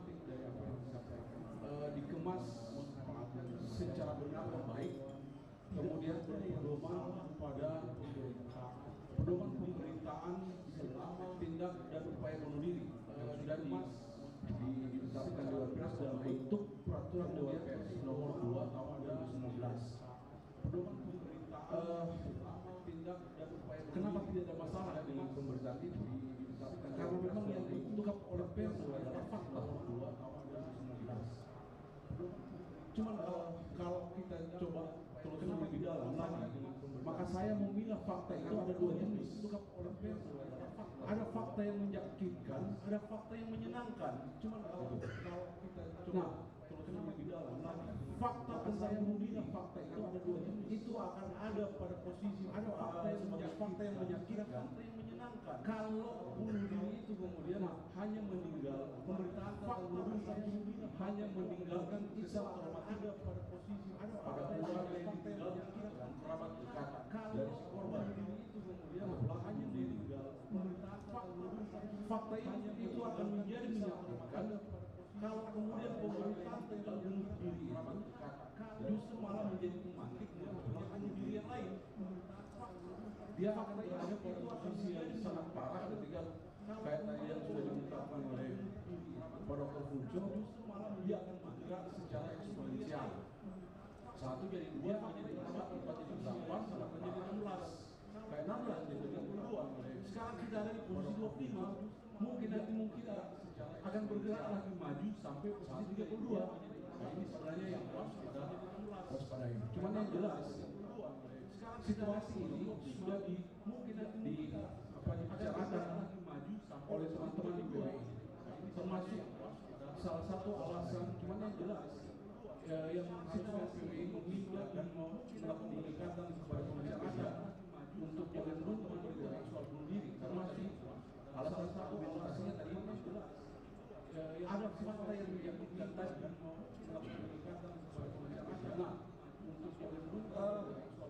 dikemas secara benar dan baik, kemudian berpedoman pada pedoman pemberitaan selama tindak dan upaya bunuh diri dan ditetapkan Dewan Pers dalam bentuk peraturan Dewan Pers nomor 2 tahun 2019. Pedoman pemberitaan tindak dan upaya kenapa tidak ada masalah dengan pemberitaan itu? Karena memang yang diungkap oleh pers adalah fakta nomor 2 tahun 2019. Cuman kalau kita coba telusuri lebih dalam lagi, maka saya memilah fakta itu ada 2 jenis. Oleh pers ada fakta yang menyakitkan, ada fakta yang menyenangkan. Cuman kalau kita coba telusuri lebih dalam lagi, fakta tentang bunuh diri, fakta itu ada 2 jenis. Itu akan ada pada posisi ada fakta yang menyakitkan, fakta yang menyenangkan. Kalau bunuh diri itu kemudian hanya meninggal, pemberitaan tentang bunuh diri hanya meninggalkan kita ada pada posisi ada pada keluarga yang ditinggalkan kerabat dekat dari si korban itu kemudian hanya meninggal pemberitaan fakta ini itu akan menjadi menyakitkan kalau kemudian pemerintahan tentang bunuh diri justru malah menjadi pemantik untuk bunuh diri yang lain. Dia akan berada pada posisi yang sangat parah ketika kayak tadi yang sudah diungkapkan oleh Pak Dr. Funco, justru malah dia akan bergerak secara eksponensial. Satu jadi 2, jadi 4, 4 jadi 8, 8 jadi 16, kayak 16 jadi 32. Sekarang kita ada di posisi 25, mungkin akan bergerak lagi maju sampai posisi 32. Nah, ini sebenarnya yang harus kita waspadai. Cuman yang jelas situasi ini sudah dibicarakan oleh teman-teman di BWI, termasuk salah satu alasan. Cuman yang jelas yang situasi BWI meminta dan mau melakukan pendekatan kepada masyarakat untuk jangan dulu memberikan soal bunuh diri, termasuk alasan satu alasannya tadi yang jelas ada fakta yang menyebutkan tadi dan mau melakukan pendekatan kepada masyarakat. Nah, untuk jangan dulu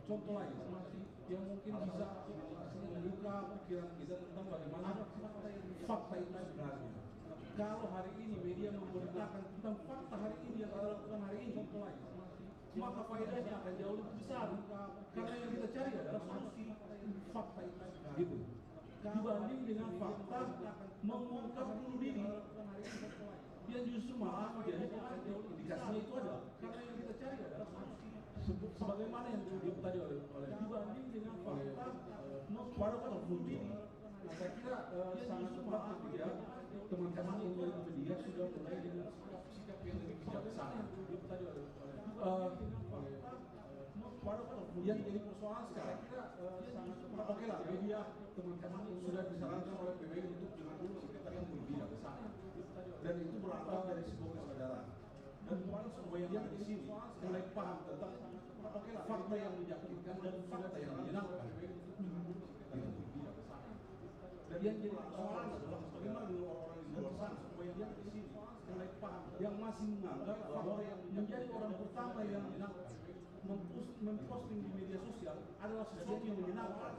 contoh lain yang mungkin bisa membuka pikiran kita tentang bagaimana fakta itu sebenarnya. Kalau hari ini media memberitakan tentang fakta hari ini yang kita lakukan hari ini, contoh lain, maka faedahnya akan jauh lebih besar karena yang kita cari adalah solusi fakta itu, gitu. Dibanding dengan fakta mengungkap bunuh diri yang justru malah menjadi indikasinya itu ada karena yang kita cari adalah solusi sebagaimana yang disebut tadi oleh dibanding dengan fakta pada bunuh diri. Nah, saya kira sangat tepat ketika teman-teman yang dari media sudah mulai dengan sikap yang lebih bijaksana. Tadi oleh yang jadi persoalan sekarang kira sangat tepat. Oke lah, media teman-teman sudah disarankan oleh PBI untuk jangan dulu sikap yang berbijaksana, dan itu berasal dari sebuah kesadaran. Dan semua yang di sini mulai paham tentang fakta yang menyakitkan dan fakta yang menyenangkan. Dan yang jadi persoalan adalah bagaimana dengan orang-orang di luar sana supaya yang di sini mulai paham, yang masih menganggap bahwa yang menjadi orang pertama yang memposting di media sosial adalah sesuatu yang menyenangkan.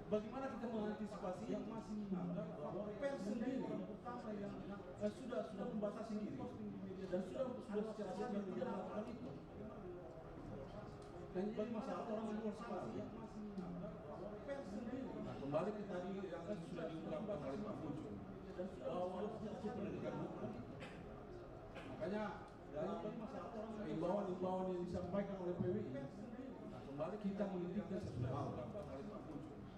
Bagaimana kita mengantisipasi yang masih menganggap bahwa pers sendiri pertama yang sudah membatasi diri dan sudah secara sadar tidak melakukan itu. Dan bagi masalah orang di luar sana yang masih menganggap bahwa pers sendiri. Nah, kembali ke tadi yang sudah diungkapkan oleh Pak Funco bahwa itu pendidikan hukum. Makanya dari masalah imbauan yang disampaikan oleh PWI, nah, kembali kita menitipkan sesuatu hal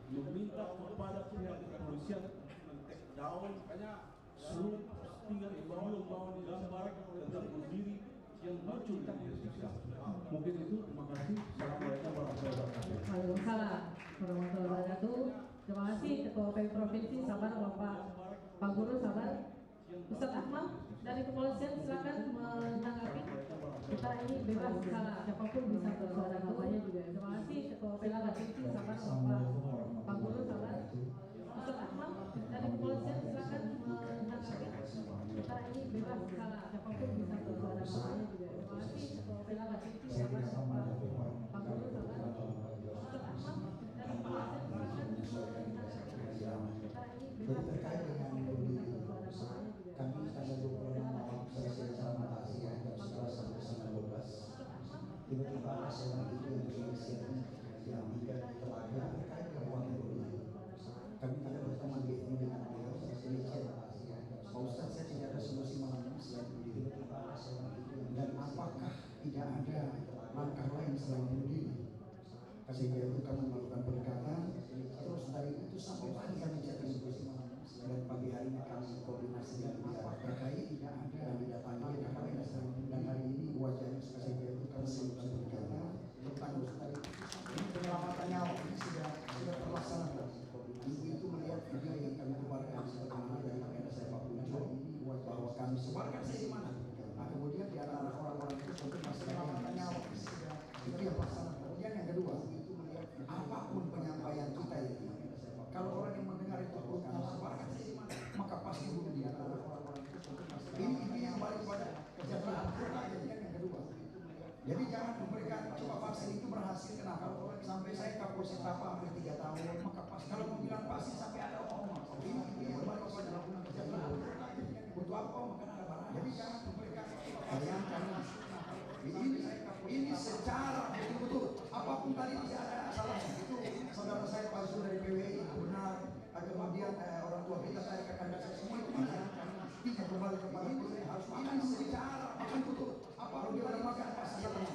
meminta kepada pihak kepolisian men-take down makanya seluruh postingan imbauan yang disampaikan tentang bunuh diri yang muncul di media sosial. Mungkin itu, terima kasih. Assalamualaikum warahmatullahi wabarakatuh. Waalaikumsalam warahmatullahi wabarakatuh. Terima kasih Ketua PWI Provinsi Sabar Bapak Pak Guru Sabar. Ustaz Ahmad dari kepolisian silakan menanggapi. Kita ini bebas salah, siapapun bisa bersuara, namanya juga. Terima kasih Ketua PWI Provinsi Sabar Bapak Pak Guru Sabar. Ustaz Ahmad dari kepolisian silakan menanggapi. Kita ini bebas salah, siapapun bisa bersuara, namanya juga. Terima kasih Ketua PWI Provinsi Sabar Bapak Pak Guru Sabar. Ustaz Ahmad dari kepolisian silakan menanggapi. Kita ini bebas terkait dengan kami tanggal 26 malam selesai sama Asia jam 11 sampai 12. Tiba-tiba ada seorang itu yang diinisiatif yang tidak telaga terkait dengan uang ini. Kami tidak berteman dengan beliau selesai Asia. Pak Ustaz, saya tidak ada solusi malam ini selain tiba-tiba ada seorang itu. Dan apakah tidak ada langkah lain selain bunuh diri? Sehingga itu kami melakukan pendekatan. Terus dari itu sampai pagi kami jadi solusi malam. Dan pagi hari ini kami koordinasi dengan pihak terkait tidak ada dan didatangi dan hari ini wajahnya sehingga itu kami selalu berkata tentang tadi ini penyelamatan nyawa ini sudah terlaksana. Ibu itu melihat video yang kami keluarkan sebagaimana dari agenda saya Pak Punco ini bahwa kami sebarkan saya di mana. Nah kemudian di antara orang-orang itu tentu masih penyelamatan nyawa itu yang terlaksana. Kemudian yang kedua itu melihat apapun penyampaian kita ini. Kalau orang yang mendengar itu sebarkan saya di mana, maka pasti bunuh dia. Ini yang balik pada kesejahteraan yang kedua. Jadi jangan memberikan coba vaksin itu berhasil kenapa? Sampai saya Kapolsek Tapa hampir 3 tahun, maka pas kalau mau bilang pasti sampai ada ini yang balik pada kesejahteraan. makan secara makan tutup apa dia orang makan pasangan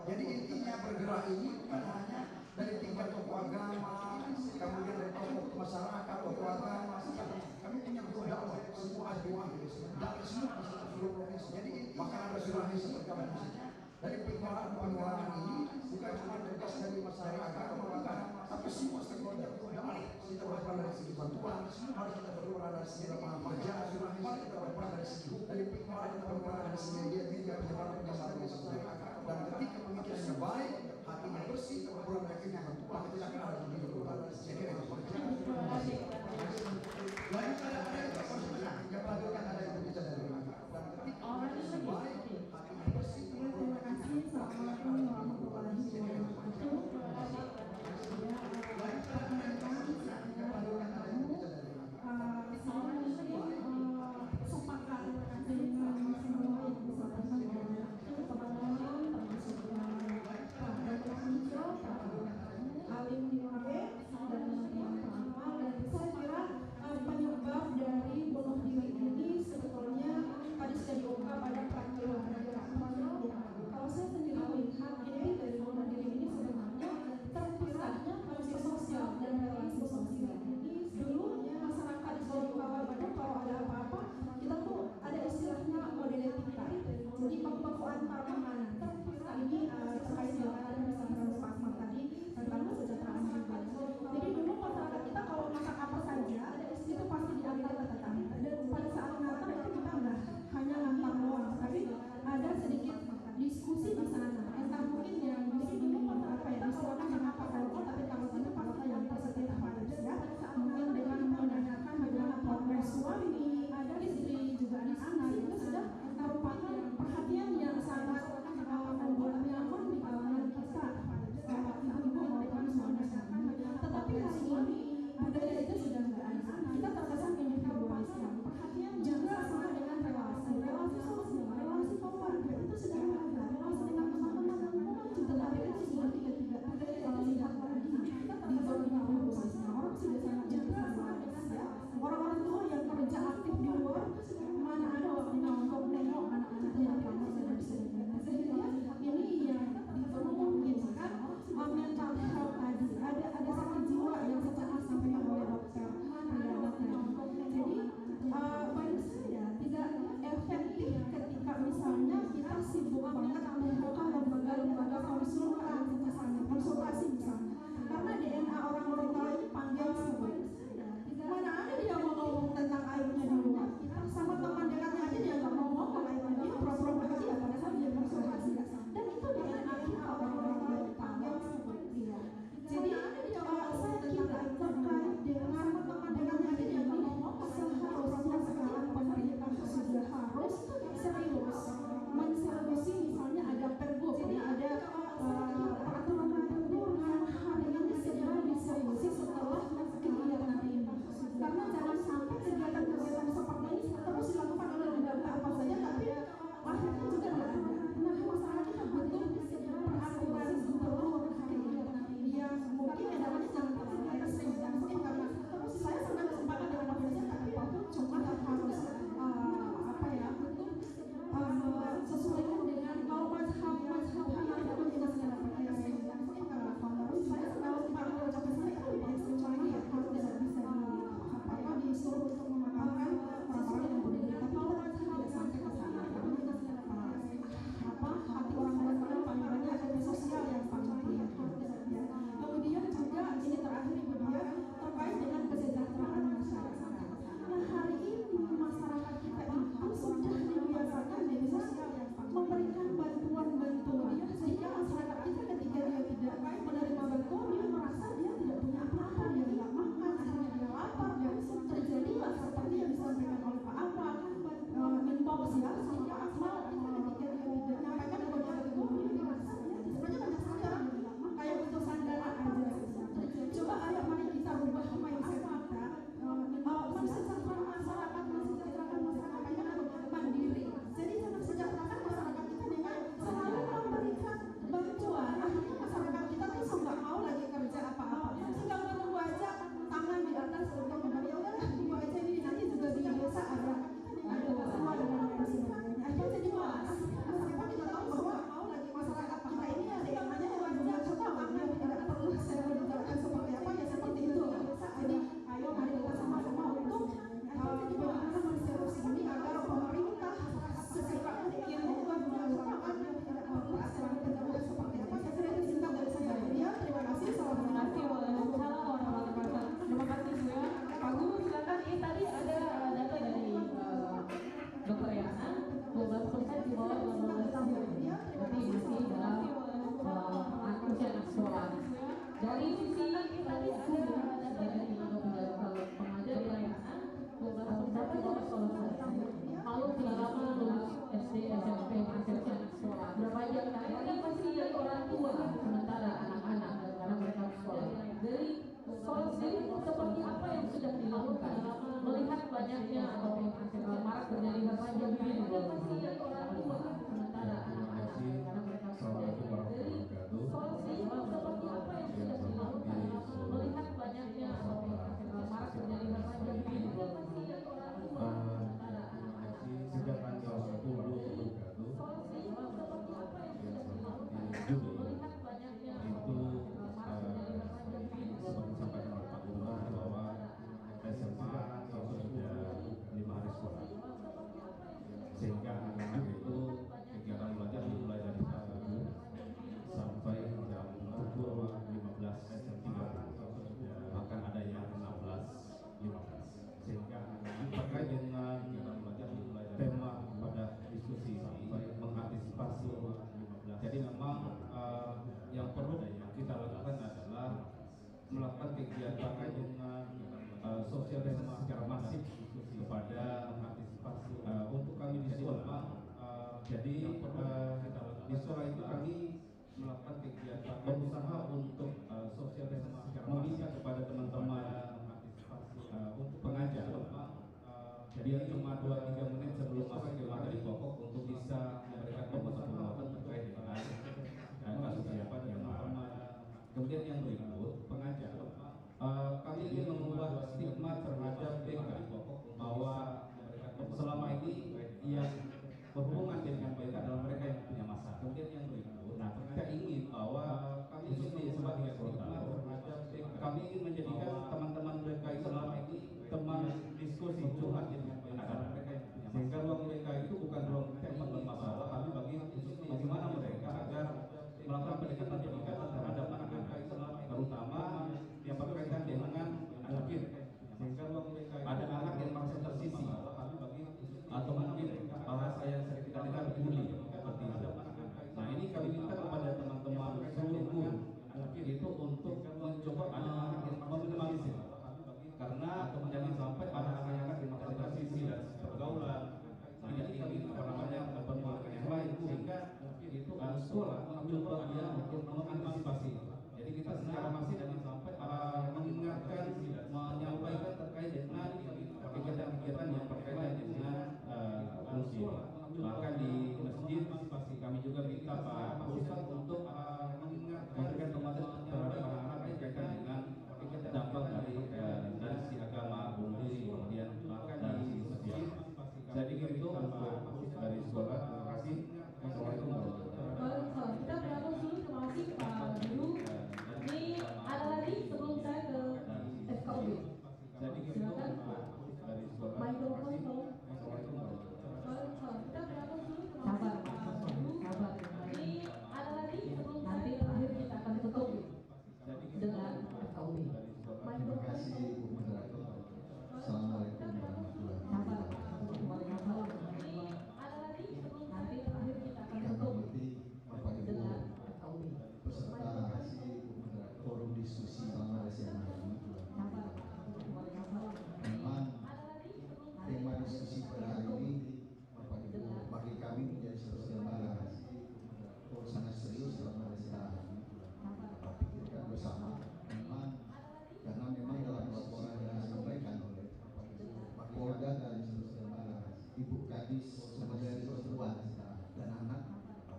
jadi intinya bergerak ini bukan hanya dari tingkat tokoh agama, kemudian dari tokoh masyarakat, tokoh agama, kami punya guru dakwah semua agama dan semua di seluruh provinsi. Jadi maka ada surah seperti apa dari pengelolaan ini bukan cuma tugas dari masyarakat atau agama, tapi semua stakeholder kita berperan dari segi bantuan, harus kita berperan dari segi lapangan kerja, harus kita berperan dari segi dari pengelolaan dari segi media penyebaran penyebaran dan ketika pemikirannya baik, hatinya bersih, berperan dari segi bantuan, kita akan ada di berperan dari segi kerja. Lain ada yang pelajaran ada yang berbicara dari dan ketika pemikirannya baik, hatinya bersih, Terima kasih. Assalamualaikum warahmatullahi wabarakatuh. Alim di dan sosial secara masif kepada untuk kami di sekolah. Jadi di sekolah itu kami melakukan kegiatan berusaha untuk sosial secara meminta kepada teman-teman untuk pengajar. Jadi cuma 2-3 menit sebelum masuk ke materi pokok untuk bisa memberikan penguatan terkait dengan kasus siapa yang teman. Kemudian yang berikut pengajar. Kami ingin mengubah stigma terhadap BK bahwa selama ini yang berhubungan dengan BK adalah mereka yang punya masalah. Kemudian yang berikut, nah kita ingin bahwa kami ingin sebagai stigma terhadap BK. Kami ingin menjadikan teman-teman BK itu selama ini teman diskusi curhat dengan anak-anak mereka yang punya masalah. Sehingga ruang BK itu bukan ruang teman bermasalah, tapi bagaimana mereka agar melakukan pendekatan terhadap anak-anak, terutama yang berkaitan dengan mungkin sehingga ada anak yang merasa tersisih atau mungkin bahasa yang sering kita dengar bully seperti itu. Nah ini kami minta kepada teman-teman seluruh guru mungkin itu untuk mencoba anak-anak yang meminimalisir, karena jangan sampai ada anak-anak yang merasa tersisih dan pergaulan. Nah ini kami penolakan yang lain sehingga itu sekolah mencoba dia untuk mengantisipasi. Jadi kita secara masif jangan sampai mengingatkan, menyampaikan terkait dengan kegiatan-kegiatan yang berkaitan dengan muslim. Bahkan di masjid kami juga minta Pak Ustadz untuk memberikan pemahaman terhadap anak-anak berkaitan dengan dampak dari si agama bunuh diri. Kemudian bahkan di masjid. Saya pikir itu dari sekolah. Terima kasih. Assalamualaikum warahmatullahi wabarakatuh. Kita berapa dulu, terima kasih Pak Guru. Ini ada lagi sebelum saya ke FKUB. Silakan mikrofon tolong. Kita berapa dulu, sabar Pak Guru. Sabar. Ini ada lagi sebelum nanti terakhir kita akan tutup dengan FKUB. Terima kasih Bu Moderator. Assalamualaikum warahmatullahi wabarakatuh. Nanti terakhir kita akan tutup dengan FKUB. Peserta forum diskusi Bangladesh yang hari ini. Memang tema diskusi pada hari ini Bapak Ibu bagi kami menjadi sesuatu yang sangat serius dalam Malaysia ini. Kita pikirkan bersama. Memang karena memang dalam laporan yang disampaikan oleh Polda dan Ibu Kadis sebagai perempuan dan anak,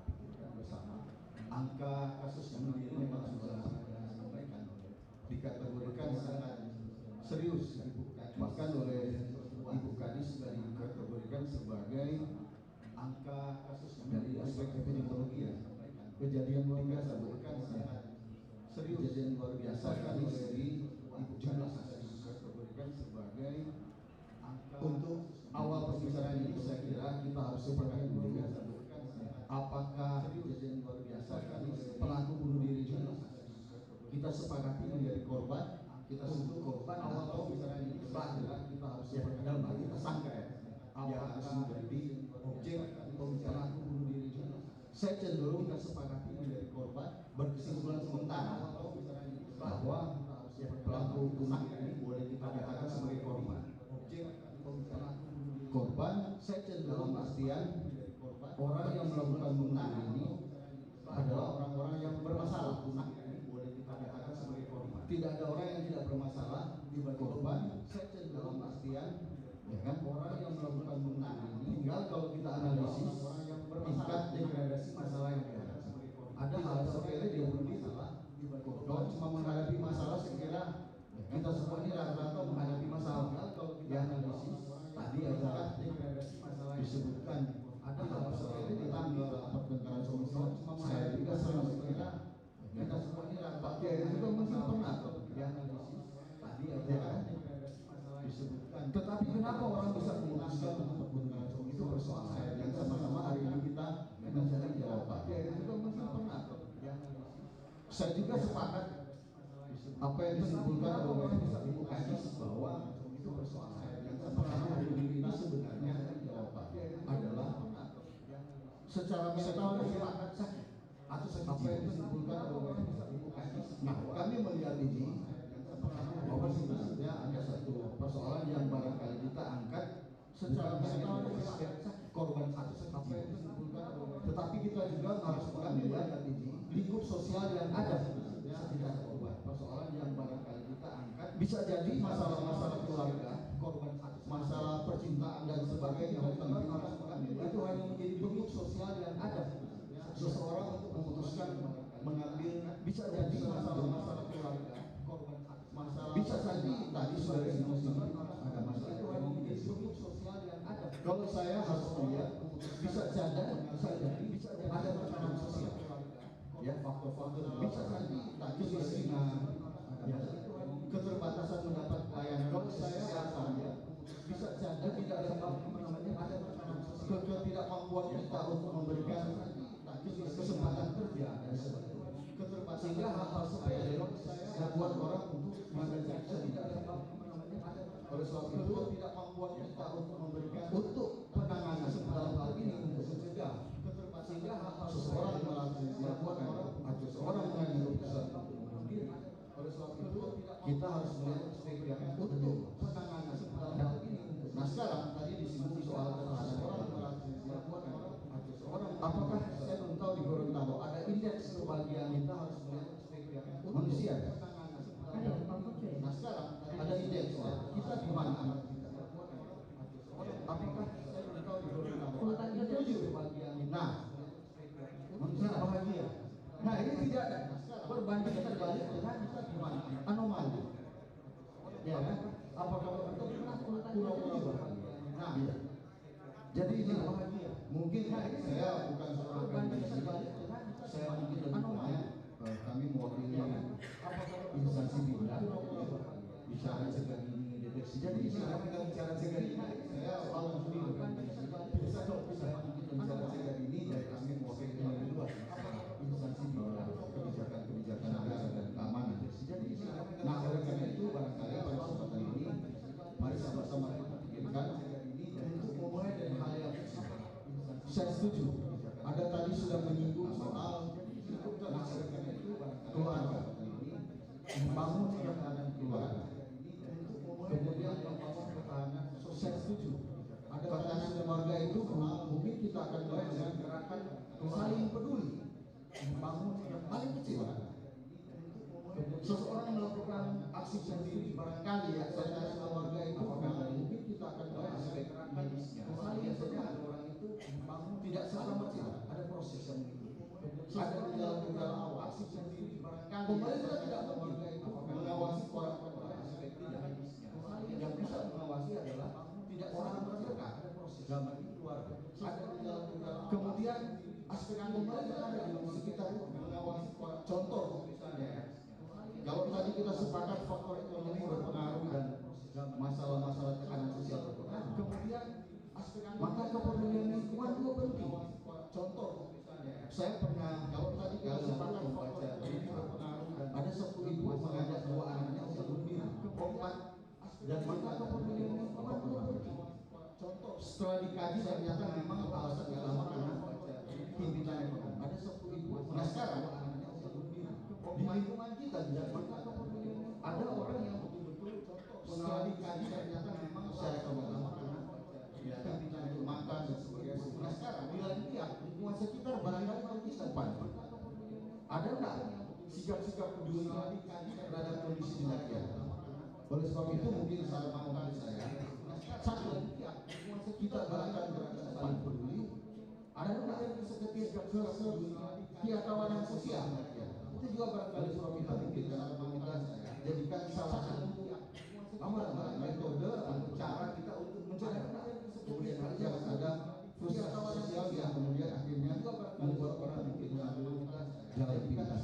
pikirkan bersama. Angka kasus bunuh diri memang sudah disampaikan, dikategorikan sangat serius, bahkan oleh Ibu Kadis sudah dikategorikan sebagai angka kasus dari aspek epidemiologi ya. Kejadian luar biasa, bukan sangat serius, kejadian luar biasa kali dari Ibu Kadis dikategorikan sebagai angka. Untuk awal pembicaraan ini saya kira kita harus sepakati dulu apakah kejadian luar biasa kali pelaku bunuh diri ini kita sepakati menjadi korban, kita sebut korban atau pembicaraan ini kita harus sepakati kita sangka ya yang harus menjadi objek pelaku bunuh diri ini. Saya cenderung kita sepakati menjadi korban, berkesimpulan sementara bahwa pelaku bunuh diri boleh kita katakan sebagai korban. Korban saya cenderung pastian orang yang melakukan bunuh ini adalah orang-orang yang bermasalah. Boleh kita katakan sebagai korban. Tidak ada orang yang tidak bermasalah di korban. Saya cenderung pastian ya kan orang yang melakukan bunuh ini. Tinggal kalau kita analisis tingkat degradasi masalah yang ada. Ada hal sepele dia bunuh masalah. Kalau cuma menghadapi masalah saya kira kita semua ini rata-rata menghadapi masalah. Kalau kita analisis tadi ada disebutkan ada hal sepele di tanggal rapat tentang solusi. Saya juga sering kira kita semua ini rata-rata juga mungkin pernah dianalisis tadi ada disebutkan. Tetapi kenapa orang bisa memutuskan untuk menggunakan solusi itu persoalan yang sama-sama hari ini kita mencari jawaban. Juga mungkin pernah dianalisis. Saya juga sepakat apa yang disimpulkan oleh Ibu Kadis bahwa itu persoalan yang sama-sama hari ini sebenarnya jawabannya adalah secara mental sepakat sakit atau apa yang disimpulkan oleh Ibu Kadis. Nah, kami melihat ini bahwa sebenarnya ada satu persoalan bisa jadi masalah-masalah keluarga, masalah percintaan dan sebagainya, itu hanya menjadi bentuk sosial yang ada seseorang untuk memutuskan mengambil. Bisa jadi masalah-masalah keluarga, bisa jadi tadi sudah disinggung ada masalah itu hanya menjadi bentuk sosial yang ada. Kalau saya harus melihat bisa jadi ada tekanan sosial, ya faktor-faktor bisa jadi tadi kemiskinan, ya, keterbatasan mendapat pelayanan. Kalau saya asalnya bisa jadi tidak ada ada ketidakmampuan kita untuk memberikan kesempatan kerja dan sebagainya. Sehingga hal-hal sepele membuat orang untuk mengajarkan oleh sebab itu ketidakmampuan kita untuk memberikan untuk penanganan dalam hal ini untuk mencegah sehingga hal-hal seseorang melakukan atau seseorang mengambil keputusan untuk bunuh diri. Oleh sebab itu kita harus melihat aspek yang untuk penanganan dalam hal ini. Nah sekarang tadi disinggung soal kekerasan orang apakah saya belum tahu di Gorontalo ada indeks kebahagiaan. Kita harus melihat aspek yang manusia. Nah sekarang ada indeks kita di mana? Apakah saya belum tahu di Gorontalo ada indeks kebahagiaan. Nah manusia bahagia. Nah ini tidak berbanding terbalik dengan kita di mana? Anomali. Ya kan? Apakah pulau-pulau bahagia? Nah jadi ini bahagia. Mungkin saya bukan seorang akademisi, saya mungkin lebih banyak kami mewakili instansi bidang bicara cegah dini deteksi. Jadi kalau kita bicara cegah dini, saya selalu mewakili bisa dong saya mungkin bicara cegah dini dari kami mewakili dua instansi bidang kebijakan negara dan keamanan. Nah oleh karena itu barangkali pada kesempatan ini mari sama-sama kita pikirkan untuk memulai dari hal yang saya setuju. Ada tadi sudah menyinggung soal keluarga, membangun ketahanan keluarga, kemudian membangun ketahanan sosial. Setuju. Ada ketahanan keluarga itu mungkin kita akan mulai dengan gerakan saling peduli, membangun yang paling kecil. Seseorang melakukan aksi sendiri barangkali ya ketahanan keluarga itu mungkin kita akan mulai dengan gerakan saling peduli. Bangun tidak serta-merta ada proses yang mengikuti. Ada gejala-gejala awal aksi sendiri barangkali pemerintah tidak mungkin mengawasi orang-orang aspek tidak. Yang bisa mengawasi adalah tidak orang terdekat dalam ini keluarga. Ada gejala-gejala kemudian aspek pemerintah ada di sekitar mengawasi orang. Contoh misalnya kalau tadi kita sepakat faktor ekonomi berpengaruh dan masalah-masalah tekanan sosial berpengaruh. Kemudian maka kepedulian lingkungan juga penting. Contoh, saya pernah kalau tadi kita sepakat membaca ini berpengaruh dan ada satu ibu mengajak dua anaknya untuk bunuh diri. Dan maka kepedulian lingkungan juga penting. Contoh, setelah dikaji ternyata memang alasan utama karena pimpinan ekonomi. Ada satu ibu. Nah sekarang di lingkungan kita di Jakarta ada orang yang betul-betul setelah dikaji ternyata memang secara ekonomi pimpinan itu makan dan sebagainya. Nah sekarang di lain pihak lingkungan sekitar barangkali partisipasi. Ada nggak sikap-sikap peduli terhadap kondisi demikian? Oleh sebab itu mungkin saran makan saya satu kita gerakan saling peduli. Ada nggak sikap peduli pihak kawanan sosial? Itu juga barangkali sebab kita mungkin saran makan saya jadikan salah satu metode atau cara kita untuk mencegah. Kemudian jangan ada frustrasi sosial yang kemudian akhirnya membuat orang mungkin mengambil jalan pintas.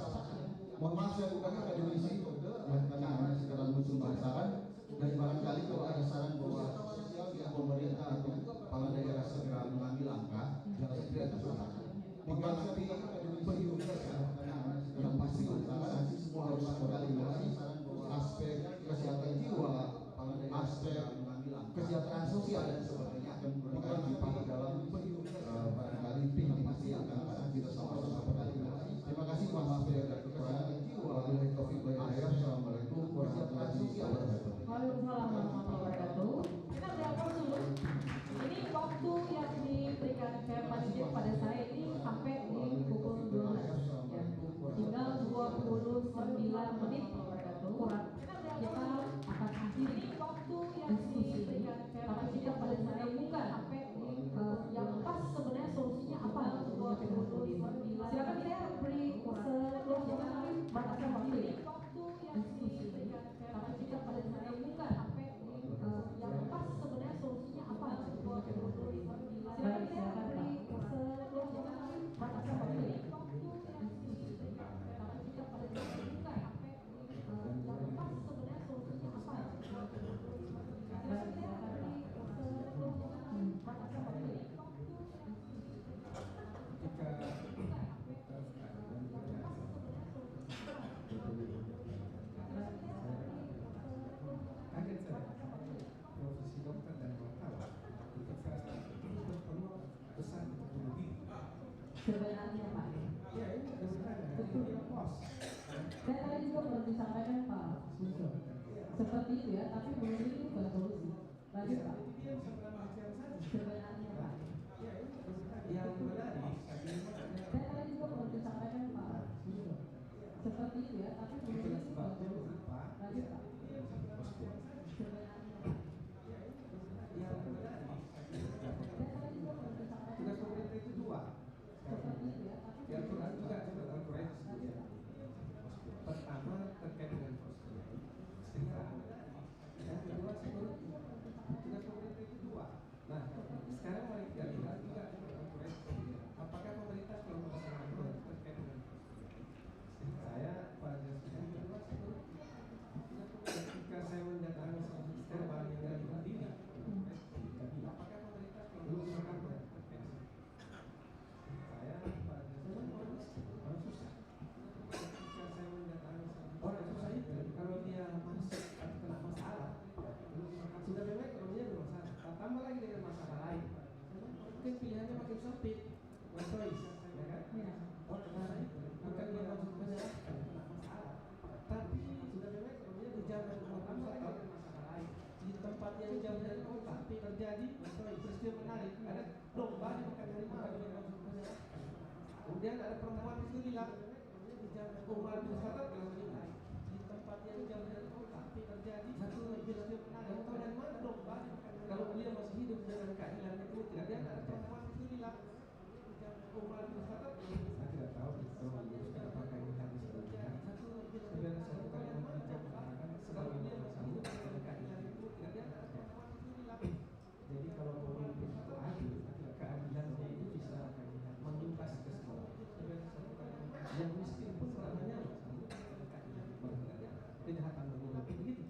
Mohon maaf saya bukan akademisi dan kami hanya sekedar mensumbang saran dan barangkali kalau ada saran bahwa pemerintah atau kepala daerah segera mengambil langkah jangan segera tersalah. Tinggal nanti berhidup yang pasti organisasi semua harus berkoordinasi aspek kesehatan jiwa, aspek kesejahteraan sosial dan sebagainya akan memberikan manfaat dalam barangkali pasti akan kita sama-sama berkoordinasi. Terima kasih, mohon maaf saya ada kekurangan. Wabillahi taufiq wal hidayah. Assalamualaikum warahmatullahi wabarakatuh. Waalaikumsalam warahmatullahi wabarakatuh. Kita berapa dulu? Ini waktu yang diberikan panitia pada saya ini sampai di pukul 12 ya. Tinggal 29 menit kurang. Kita sebenarnya Pak. Ya ini sebenarnya. Betul. Dan tadi juga perlu disampaikan Pak Bunso. Seperti itu ya, tapi menurut ini bukan solusi. Lanjut Pak. Sebenarnya Pak. Yang menarik. Dan tadi juga perlu disampaikan Pak Bunso. Seperti itu ya, tapi menurut ini bukan solusi. Lanjut Pak. Sebenarnya Pak. Yang menarik. Dan tadi juga perlu disampaikan. Tugas pemerintah itu dua. Seperti itu ya, tapi Yang Quran juga dalam Quran disebutkan. Pertama terkait dengan setrika. Yang kedua security. Tugas pemerintah itu dua. Nah, sekarang mari kita lihat juga dalam Quran disebutkan. Apakah pemerintah telah melaksanakan terkait dengan saya pada yang kedua security. Ketika saya mendatangi serban yang dari Madinah, apakah pemerintah telah melaksanakan terkait saya pada orang susah. Ketika saya mendatangi orang susah itu kalau dia masuk atau kena masalah, sudah memang ekonominya bermasalah. Tambah lagi dengan masalah lain, mungkin pilihannya makin sempit, one choice, ya kan? Orang susah itu bukan dia masuk menyalahkan kena masalah, tapi sudah memang ekonominya berjalan dengan tambah lagi dengan masalah lain. Di tempat yang jauh dari kota terjadi peristiwa menarik, ada domba di makan harimau. Kemudian ada perempuan itu bilang, Umar bin Khattab bilang begini, di tempat yang jauh dari kota terjadi satu peristiwa menarik. Tahu dari mana domba? Kalau beliau masih hidup dengan keadilan itu tidak. Dia ada perempuan itu bilang, Umar bin Khattab, saya tidak tahu itu apakah ini hadis sebelumnya. Sebenarnya satu kali yang menceritakan kalau beliau masih hidup dengan keadilan itu tidak. Dia ada perempuan itu bilang, jadi kalau pemimpin itu adil, keadilannya itu bisa menimpas ke semua. Yang miskin pun selamanya kejahatan begitu.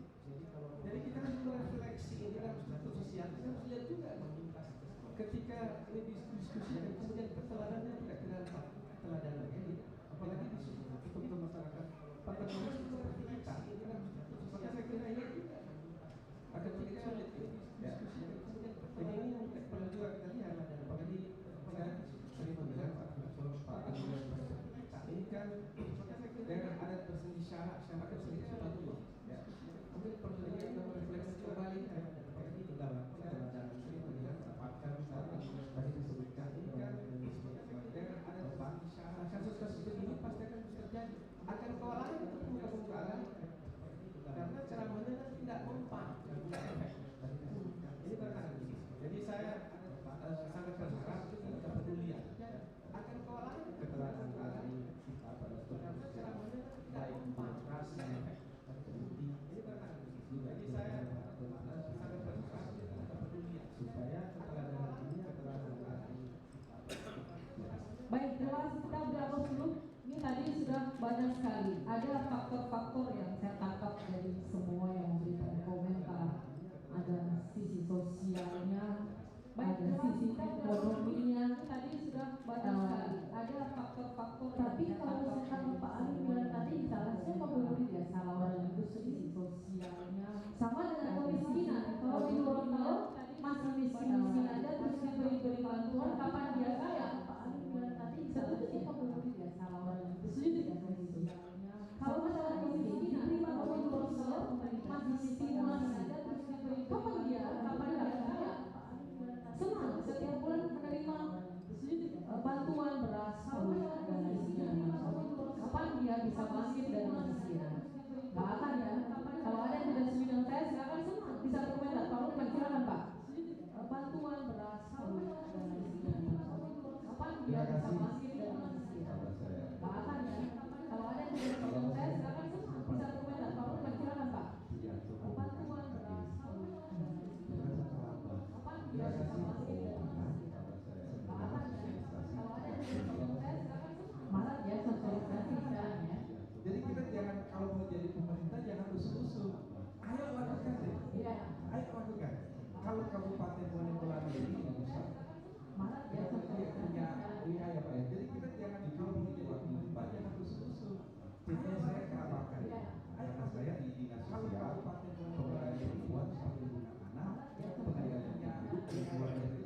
Jadi kita harus merefleksi ini dalam struktur sosial. Kita harus lihat juga ketika ini diskusikan kemudian keteladanan tidak kenal keteladanan ini, apalagi di struktur masyarakat. Pada manusia seperti kita, maka saya kira ini juga akan tidak sulit diskusikan kemudian keteladanan ini perlu juga kita lihat. Apalagi saya sering bilang Pak ini kan dengan adat bersendiri syarat bersendiri sepatu ya. Kemudian perlu kita merefleksi kembali apalagi di dalam keteladanan ini melihat dapatkan misalnya tadi disebutkan ini kan dengan adat bersendiri syarat kasus-kasus begini pasti akan terjadi. Akan kewalahan itu buka-buka lagi karena ceramahnya tidak mempan, tidak efek. Ini tantangan. Jadi saya sangat berharap kepedulian akan kewalahan keteladanan kita pada baik demokrasi dan terbukti. Ini tantangan. Jadi saya sangat berharap kepedulian supaya keteladanan ini baik, terima kasih. Kita berapa dulu? Ini tadi sudah banyak sekali. Ada faktor-faktor yang saya tangkap dari semua yang memberikan komentar. Ada sisi sosialnya, ada sisi ekonominya. Tadi sudah banyak sekali. Ada faktor-faktor. Tapi kalau misalkan Pak Ali bilang tadi salahnya pembeli dia salah orang itu sisi sosialnya. Sama dengan kemiskinan. Kalau di Gorontalo masih miskin aja terus diberi bantuan, kapan dia kaya? Pak Ali bilang tadi sebetulnya pembeli dia salah orang itu sisi sosialnya. Kalau masalah kemiskinan, kalau di Gorontalo masih stimulasi aja terus diberi kapan dia kaya? Senang setiap bulan menerima bantuan beras, dan lain-lain. Kapan dia bisa bangkit dari kemiskinan? Gak akan ya. Kalau ada yang tidak setuju dengan saya, silakan senang bisa berkomentar. Kalau silakan Pak. Bantuan beras, dan lain-lain. Kapan dia bisa bangkit dari kemiskinan? Gak akan ya. Kalau ada yang tidak setuju dengan saya, silakan senang bisa berkomentar. Kalau silakan Pak. Bantuan beras, dan lain-lain. Kapan dia bisa bangkit dari kemiskinan? Gak akan ya. Kalau ada yang tidak setuju dengan saya, silakan senang. Malah ya sosialisasi sekarang ya. Jadi kita jangan kalau mau jadi pemerintah jangan usul-usul. Ayo lakukan deh. Iya. Ayo lakukan. Kalau Kabupaten Bonegolan ini bisa. Malah ya punya wilayah Pak ya. Jadi kita jangan kalau mau jadi pemerintah jangan usul-usul. Jadi saya kerabakan. Anak saya di dinas sosial Kabupaten Bonegolan ini buat sampai anak pengadilannya lingkungan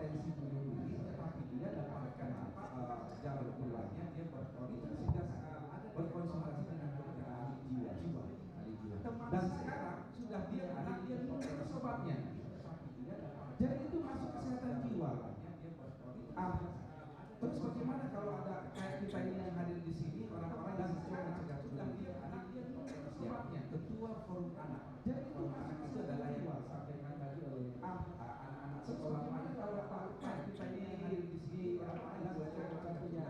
berpotensi bunuh diri, tetapi dia dapatkan jalan keluarnya, dia berkonsultasi dengan dokter ahli jiwa. Dan sekarang sudah dia menemukan sobatnya. Jadi itu masuk kesehatan jiwa. Terus bagaimana kalau ada kayak kita ini yang hadir di sini, orang-orang yang mencoba mencegah sudah dia sobatnya, ketua forum anak. Jadi itu adalah yang disampaikan tadi oleh anak-anak sekolah mana kalau kayak kita ini yang hadir di sini, orang-orang yang mencoba punya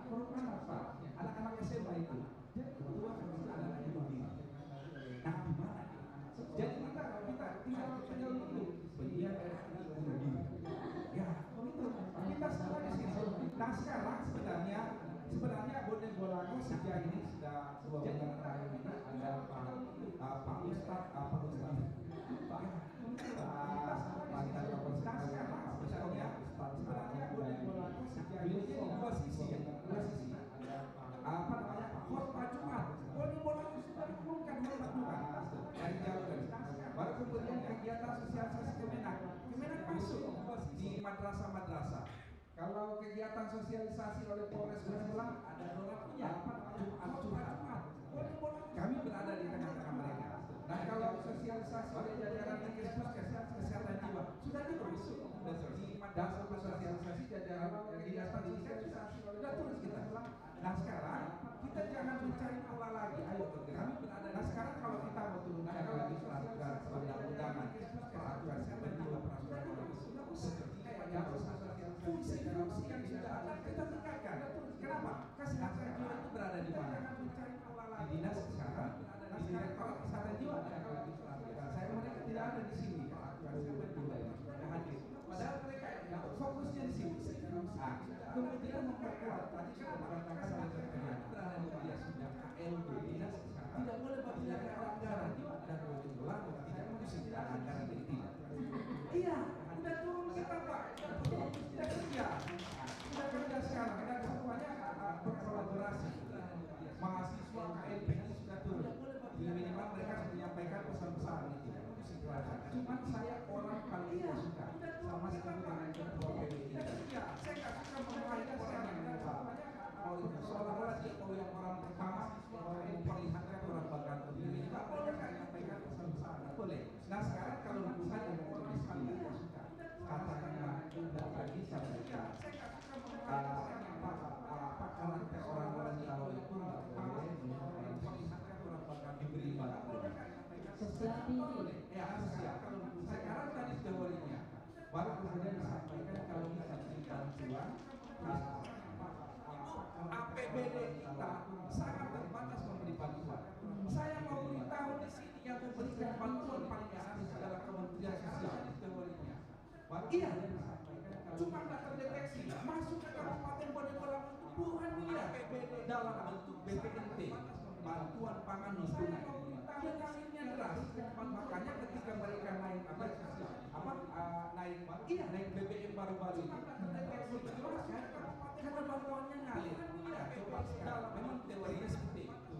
forum anak Pak, anak-anak SMA itu. Jadi ketua forum anak itu begini. Nah, gimana? Jadi kita tinggal dulu. Dia bunuh diri. Ya, itu kita semua di sini. Nah, sekarang sebenarnya Bonegolago sejak ini sudah 2 bulan terakhir ini ada Pak Ustadz mantan Kapolsek. Sebenarnya Bonegolago sejak ini dua sisi. Apa namanya? Khotbah Jumat. Bonegolago sudah diumumkan khotbah Jumat dari jauh. Baru kemudian kegiatan sosialisasi Kemenak masuk di madrasah-madrasah. Kalau kegiatan sosialisasi oleh Polres Magelang ada dolarnya Jumat. Kami berada di tengah-tengah mereka. Nah, kalau sosialisasi oleh jajaran kesehatan jiwa sudah terus di madrasah sosialisasi jajaran dinas pendidikan sudah terus kita. Nah, sekarang kita jangan mencari pola lagi. Ayo bergerak. Nah, sekarang kalau kita mau turunkan lagi peraturan undang-undangan, peraturan jiwa, peraturan seperti kayak fungsi-fungsi yang sudah ada kita tingkatkan. Kenapa? Kesehatan jiwa itu berada di mana? Di dinas sekarang, di Direktorat Kesehatan Jiwa. Saya mereka tidak ada di sini. Padahal mereka fokusnya di sini. Kemudian memperkuat tadi sudah mengatakan berada di dia sudah KLB dinas sekarang tidak boleh bagian anggaran dan kebetulan tidak mengusir anggaran ini tidak. Iya, sudah turun kita Pak, sudah kerja sekarang dan semuanya berkolaborasi. Mahasiswa KLB ini sudah turun. Minimal mereka menyampaikan pesan-pesan itu. Cuma saya orang paling suka sama sekali dengan ketua PBI. Saya nggak suka memperlihatkan orang yang mau itu seolah-olah dia mau yang orang pertama mau memperlihatkan orang bakal begini. Nggak boleh menyampaikan pesan-pesan. Boleh. Nah sekarang kalau saya orang paling suka katakanlah tidak lagi sampaikan apa karakter orang-orang Jawa itu nggak boleh memperlihatkan orang bakal diberi bantuan. Ya, sekarang tadi teorinya baru kemudian disampaikan kalau bisa beri bantuan APBD kita sangat terbatas memberi bantuan. Saya mau beritahu di sini yang memberikan bantuan paling besar adalah Kementerian Sosial teorinya. Iya, cuma tak terdeteksi masuk ke Kabupaten Bonegolago itu puluhan miliar APBD dalam bentuk BPNT bantuan pangan non tunai. Yang hasilnya deras, makanya ketika mereka naik naik BBM baru-baru ini karena bantuannya ngalir. Memang teorinya seperti itu.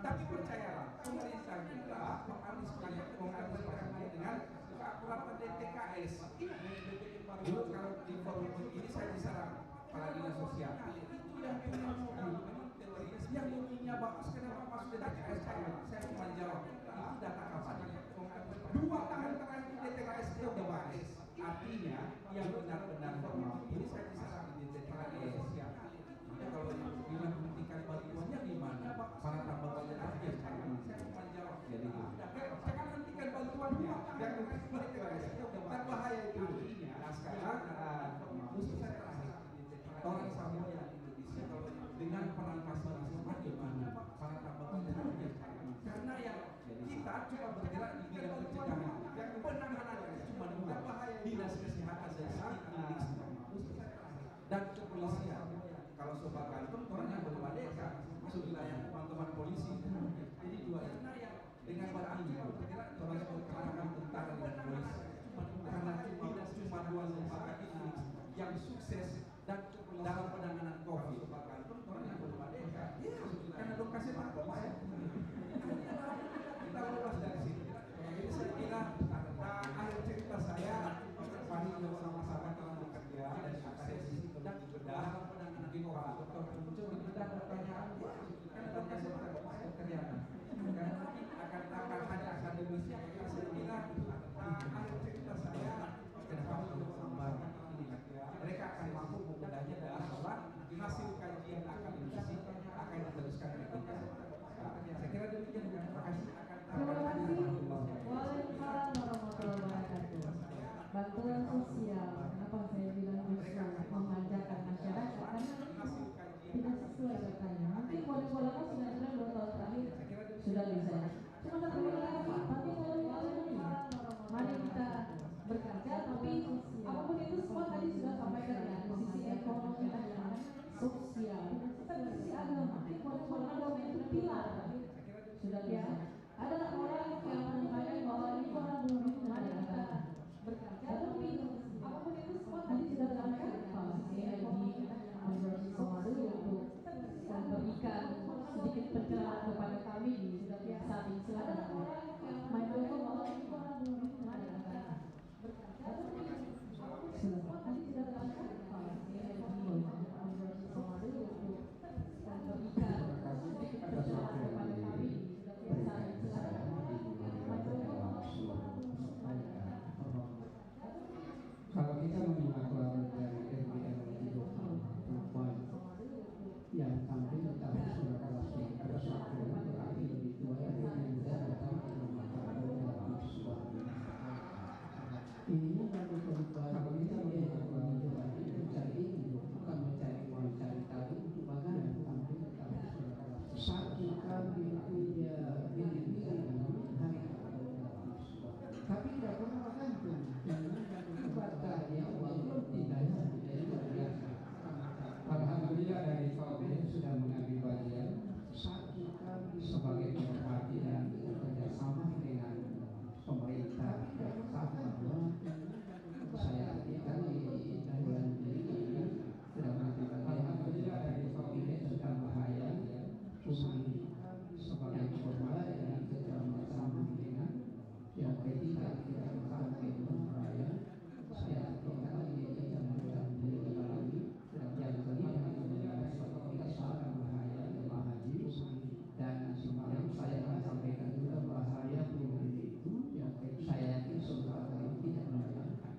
Tapi percayalah, pemerintah kita mengantisipasi dengan keakuratan DTKS. Dulu kalau di forum ini saya diserang kepala dinas sosial. Itu yang punya modal. Yang bunyinya bagus kenapa masuk DTKS? Saya cuma jawab itu data kapan? 2 tahun terakhir DTKS itu udah bagus. Artinya yang benar-benar normal ini saya diserang di DTKS. Kalau bilang hentikan bantuannya gimana? Para tambah banyak aja. Saya cuma jawab jadi jangan hentikan bantuannya. Yang DTKS itu udah berbahaya itu. Nah sekarang musuh saya terakhir orang Samoa yang Indonesia kalau dengan peran masing-masing gimana para tambah banyak aja. Karena yang kita cuma bergerak di bidang pencegahan, yang penanganan cuma 2 dinas kesehatan dan kepolisian. Kalau sobat kantor orang yang berbadeka masuk wilayah teman-teman polisi. Jadi 2 yang dengan barat ini bergerak orang berkenakan tentara dan polisi. Karena cuma 2 lembaga ini yang sukses dan dalam penanganan COVID. Orang yang berbadeka, karena lokasi narkoba ya. Kita lepas dari sini. Jadi saya kira akhir cerita saya mari bersama-sama sosial. Kenapa saya bilang justru memanjakan masyarakat? Karena tidak sesuai katanya. Mungkin pola-pola kan sudah 2 tahun terakhir sudah bisa. Cuma satu bilang apa? Tapi kalau ini, mari kita berkaca. Tapi apapun itu semua tadi sudah sampaikan ya. Di sisi ekonomi dan sosial. Tapi di sisi agama, pola-pola agama itu pilar. Sudah bisa. Ada orang yang mengatakan bahwa ini orang belum mari kita berkaca. Tapi apapun itu semua tadi sudah sampaikan. Saya di Somadu untuk memberikan sedikit pencerahan kepada kami di saat ini. Silakan microphone bahwa ini orang belum mari kita berkaca. Semua tadi sudah sampaikan. Saya di Somadu untuk memberikan sedikit pencerahan kepada kami di saat ini. Silakan kalau kita menyimak lalu dari RBL yang tampil tetapi sudah kalah persatuan berarti lebih tua dari yang muda datang ke rumah ini bagi kehidupan kalau kita melihat lagi mencari ilmu bukan mencari tahu untuk bagaimana tampil tetapi sudah kalah saat kita dia hari tapi tidak pernah gantung kata dia walaupun tidak alhamdulillah dari KOBN sudah mengambil bagian sebagai pemerhati dan bekerjasama dengan pemerintah saya ketika di bulan Juli ini sudah mengambil bagian alhamdulillah dari KOBN sudah bahaya sebagai pemerhati dan bekerjasama dengan yang ketiga kita sampai raya saya ketika yang yang kelima kita sangat bahaya jemaah haji dan semalam saya akan sampaikan juga bahaya pribadi itu yang saya yakin semua orang tidak menjalankan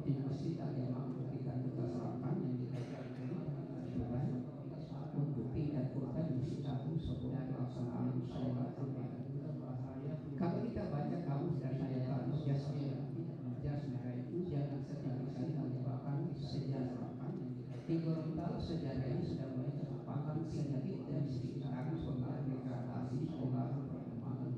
di masjid al-Imam memberikan keterangan yang dikaitkan dengan untuk tidak kurban di situ sebelum pelaksanaan sholat sampaikan juga bahaya kalau kita baca kamus dari saya jas merah itu jangan sekali-kali menyebabkan sejarah di Gorontalo sejarah ini sudah mulai terpampang sedikit dan sedikit harus degradasi pengaruh perkembangan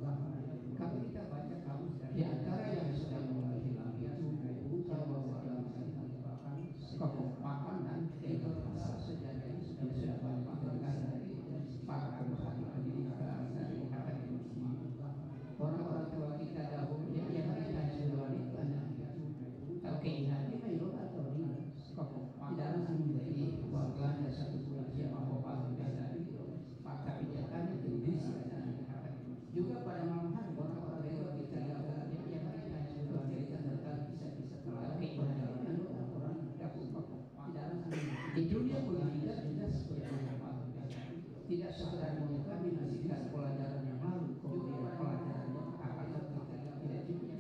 kalau kita baca kamus di antara yang sudah mulai hilang itu bahwa menyebabkan kekompakan dan degradasi sejarah ini sudah banyak terkait dari para pemerhati pendidikan dari akademisi orang-orang tua kita dahulu yang kita jual itu kalau keinginannya itu atau tidak langsung menjadi warga satu Malaysia atau Bangladesh dari fakta pijakan Indonesia juga pada malam hari orang-orang lewat kita yang kita jual kita datang bisa kalau keinginannya orang tidak langsung di dunia politik tidak seperti tidak sekedar menyebabkan menghasilkan pelajaran yang lalu kemudian pelajaran yang akan tidak juga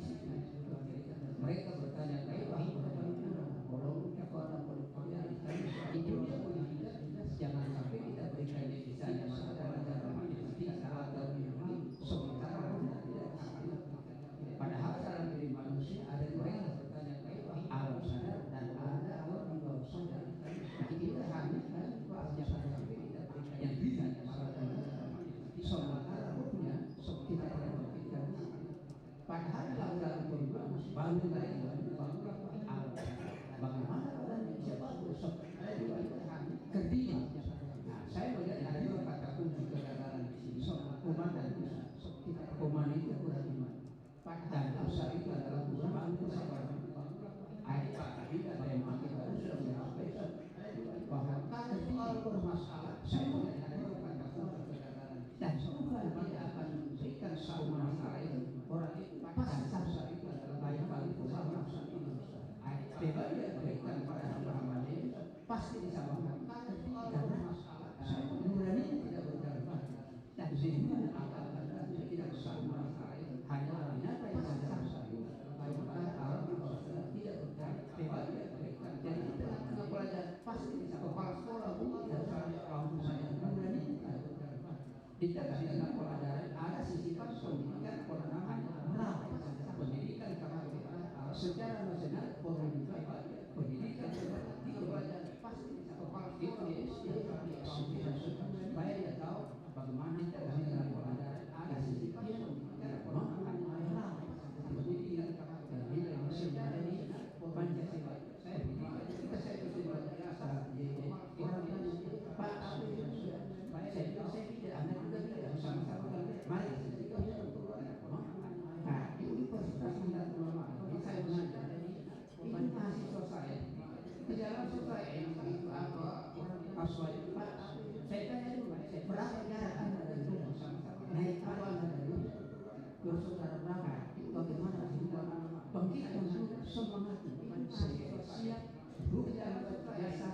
mereka bertanya di dunia politik jangan sampai kita berikan devisa yang sementara padahal dalam diri manusia ada mereka bertanya alam sadar dan ada alam di bawah sadar kita hanya jangan sampai kita berikan yang bisa sementara punya kita tidak berpikir padahal dalam perubahan bangun lagi bangun alam bagaimana Indonesia bagus kerja saya melihat ada juga kata kunci kegagalan di sini kuman dan usaha kuman itu kurang iman dan usaha itu adalah usaha air tadi ada yang makin baru sudah menyampaikan bahwa kalau bermasalah saya melihat ada juga kata kunci kegagalan dan Tuhan tidak akan memberikan satu masalah itu orang itu pasti usaha itu adalah baik paling usaha bebas dia berikan pada hamba-hamba ini pasti disamakan karena saya nurani tidak berjalan dan sehingga akan tidak besar masalah hanya binatang yang ada maka alam tidak berjalan bebas dia berikan jadi kita pelajar pasti bisa kepala sekolah tidak langsung saya nurani tidak berjalan di dalam pelajaran ada sisipan pendidikan pendidikan karena secara nasional Tidak langsung saya itu apa asal itu Pak. Saya tanya dulu, berapa jarak Anda dari rumah naik kapal Anda dari rumah bersaudara berapa? Bagaimana bangkitkan semangat saya siap bukan biasa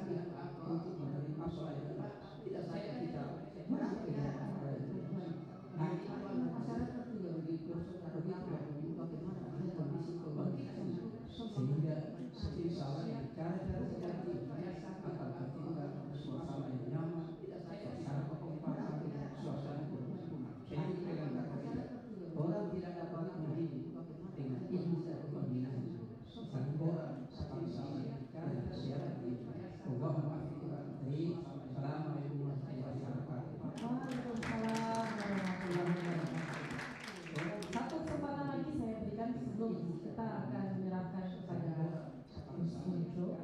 untuk menerima soal tidak saya kita berapa jarak Anda dari rumah naik kapal masyarakat juga begitu bersaudara begitu bagaimana kondisi kebangkitan sehingga insya Allah bicara terjadi akan tertinggal suasana yang nyaman, suasana kekompakan, suasana kerukunan. Saya pegang kata orang tidak dapat mendidik dengan ilmu dan pembinaan. Satu orang satu sama dengan siapa itu. Allahumma maafkan. Assalamualaikum warahmatullahi wabarakatuh. Waalaikumsalam warahmatullahi wabarakatuh. Satu kesempatan lagi saya berikan sebelum kita akan menyerahkan kepada Gus Munco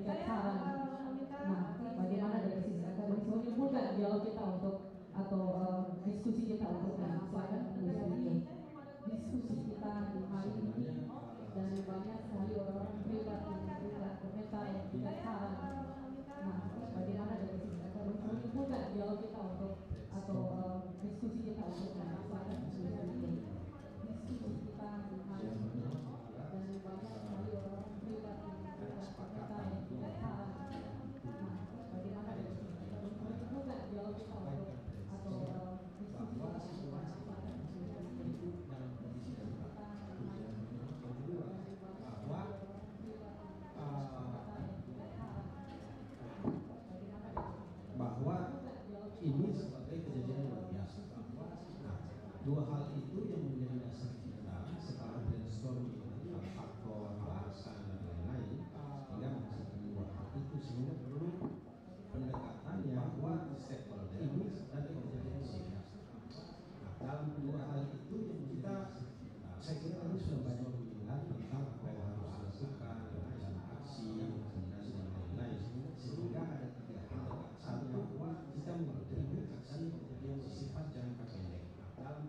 memberikan saran. Nah, bagaimana dari sisi akademis menyimpulkan dialog kita untuk atau diskusi kita untuk silakan diskusi kita di hari ini dan banyak sekali orang-orang privat yang memberikan komentar dan memberikan saran. Nah, bagaimana dari sisi akademis menyimpulkan dialog kita untuk atau diskusi kita untuk silakan diskusi kita di hari ini dan banyak sekali orang-orang privat yang memberikan komentar dan memberikan saran. Nah, bagaimana dari sisi akademis menyimpulkan dialog kita untuk atau diskusi kita bahwa ini sebagai kejadian luar biasa. Nah, dua hal itu yang menjadi dasar kita setelah brainstorming tentang faktor, alasan dan lain-lain, sehingga menghasilkan dua hal itu sehingga perlu pendekatan yang kuat stakeholder ini dan kejadian sehingga. Nah, dalam dua hal itu yang kita, saya kira tadi sudah banyak bilang tentang apa yang harus dilakukan dalam aksi, komunikasi dan lain-lain, sehingga ada tiga hal. Satu, kita mengerti aksi yang bersifat jangka pendek,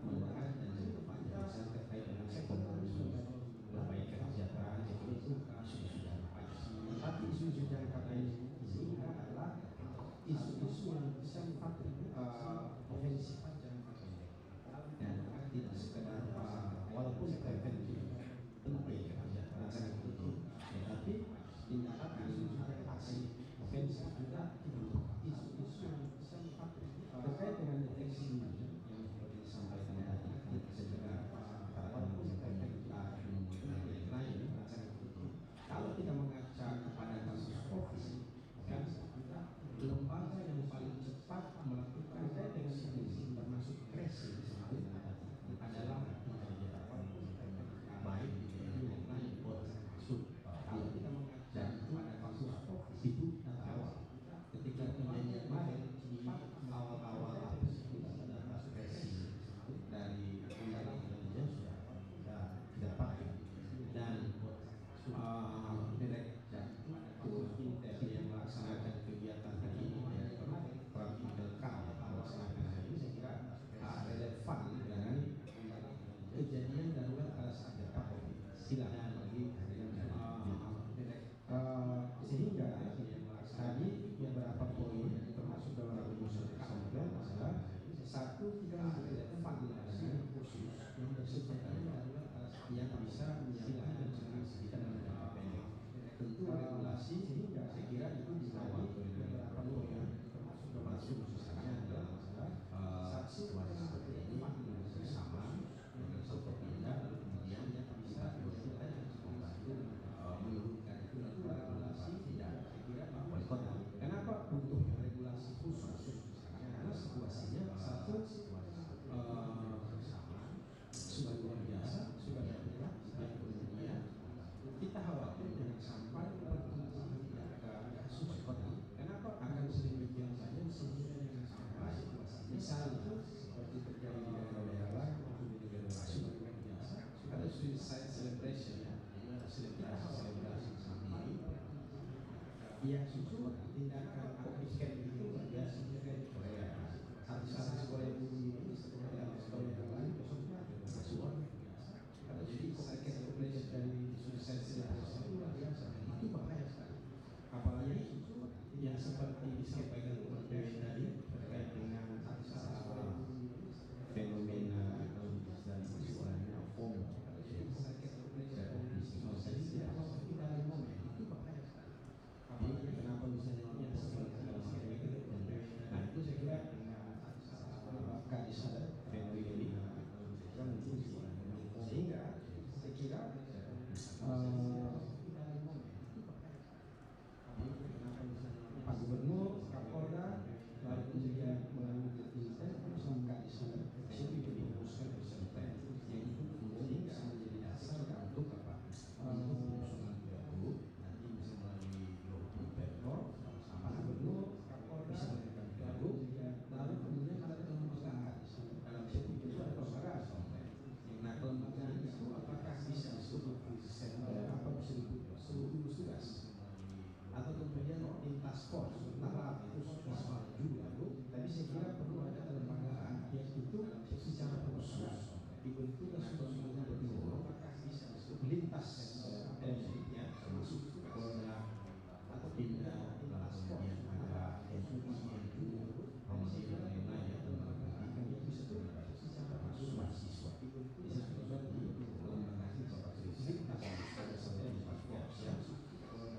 menengah dan jangka panjang, misalnya terkait dengan sektor perbaikan kesejahteraan itu isu-isu jangka panjang. Tapi isu-isu jangka pendek ini adalah isu-isu yang bersifat bersifat jangka pendek dan tidak sekedar walaupun preventif penting kesejahteraan itu, tetapi tindakan isu-isu aksi ofensif juga isu-isu yang bersifat terkait dengan deteksi yang seperti disampaikan tadi, segera walaupun preventif dan lain-lain. Kalau kita mengaca kepada kasus COVID, kan lembaga yang paling cepat melakukan deteksi termasuk tracing adalah baik yang lain kalau kita mengaca kepada kasus COVID itu awal ketika kejadian kemarin awal-awal data tracing dari intelijen sudah pakai dan Intel yang melaksanakan kegiatan hari ini kemarin Intel Camp melaksanakan hari ini saya kira relevan dengan kejadian darurat pada saat data COVID. Silakan lagi sehingga tadi beberapa poin termasuk dalam rumus kesampaian adalah satu tidak relevan dengan khusus yang bersifat darurat yang bisa menyalahkan kita dalam jangka pendek. Tentu regulasi sehingga saya kira itu dikawal oleh beberapa poin termasuk khususnya dalam masalah situasi seperti ini bersama dengan satu pindah kemudian bisa membantu menurunkan itu regulasi tidak saya kira wali kota. Kenapa butuh regulasi khusus? Karena situasinya satu sudah luar biasa, sudah darurat dan kemudian kita khawatir jangan sampai pertumbuhan kasus kota. Kenapa akan sedemikian saja sehingga jangan sampai misalnya seperti terjadi di daerah-daerah lain maupun di negara sudah luar biasa ada suicide celebration ya, selebrasi sendiri yang susu tindakan copycat itu luar biasa di Korea. Satu-satu Korea ini sekolah yang lain maksudnya luar biasa. Kalau jadi copycat celebration dari suicide celebration itu luar biasa, itu bahaya sekali. Apalagi yang seperti disampaikan oleh Dewi tadi terkait dengan fenomena dan istilahnya FOMO. Kenapa misalnya yang nah itu saya kira gadis ada fenomena ini sehingga saya kira Pak Gubernur, Kapolri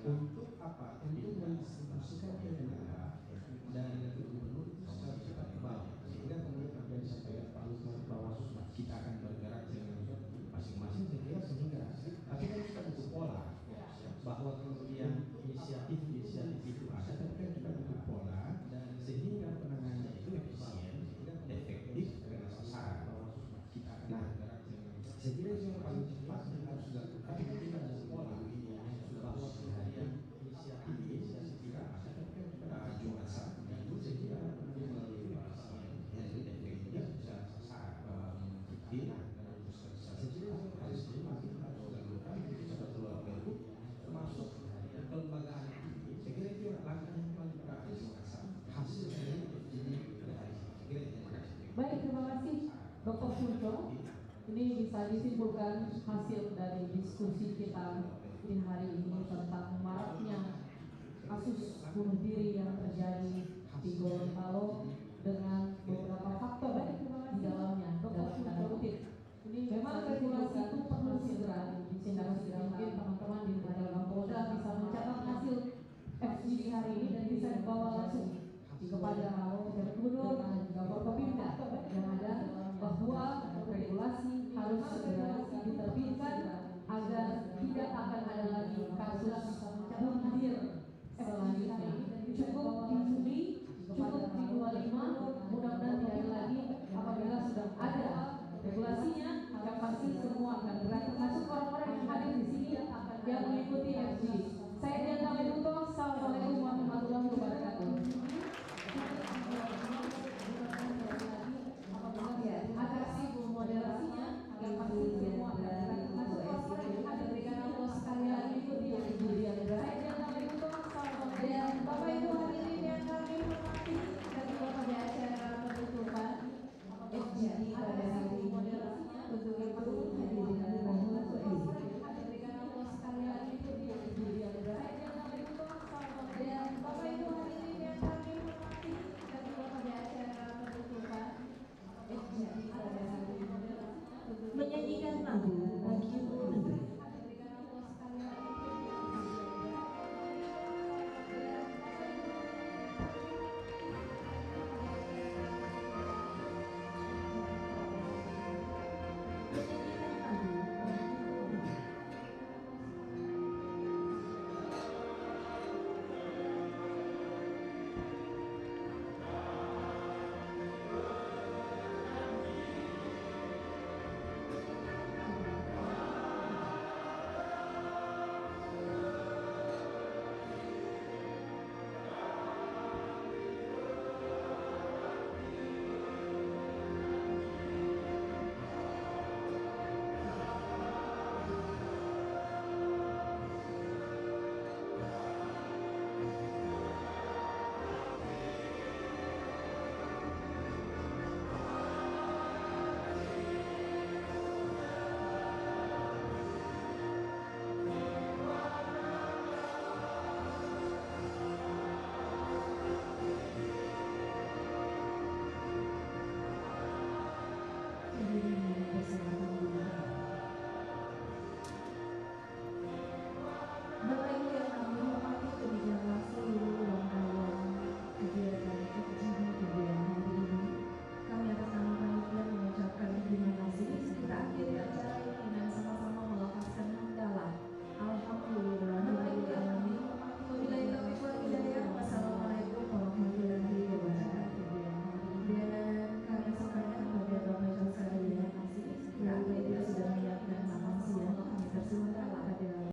untuk apa? Untuk mendistribusikan dana dari gubernur itu secara cepat ke bawah, sehingga kemudian terjadi sampai Pak Lukman bahwa kita akan bergerak dengan masing-masing, saya kira sehingga. Tapi kan kita butuh pola, bahwa kemudian inisiatif itu ada, tapi kan kita butuh pola dan sehingga penanganannya itu efisien, efektif, kena sasaran. Nah, saya kira itu yang paling cepat yang harus dilakukan. Tapi kan kita butuh pola bahwa keseharian inisiatif kita ada, tapi kan Jumat Sabtu Minggu saya kira melalui efektif secara sasaran. Saya kira itu harus dilakukan pada keluarga itu, termasuk kelembagaan ini. Saya kira itu langkah yang paling praktis hasil dari ini. Baik, terima kasih Dr. Sunco. Ini bisa disimpulkan hasil dari diskusi kita di hari ini tentang maraknya kasus bunuh diri yang terjadi di Gorontalo dengan beberapa faktor di dalamnya. Dalam tanda kutip, memang regulasi itu perlu segera ditindaklanjuti. Mungkin teman-teman di dalam Polda bisa mencatat hasil FGD hari ini dan bisa dibawa langsung kepada Gubernur dan juga Forkopimda yang ada, bahwa regulasi harus segera diterbitkan agar tidak akan ada lagi kasus bunuh diri selanjutnya. Cukup di Juli, cukup di 25, mudah-mudahan tidak ada lagi. Apabila sudah ada regulasinya, yang pasti semua akan berat, termasuk orang-orang yang hadir di sini yang mengikuti FGD. Saya Diana Menuto, Assalamualaikum warahmatullahi wabarakatuh.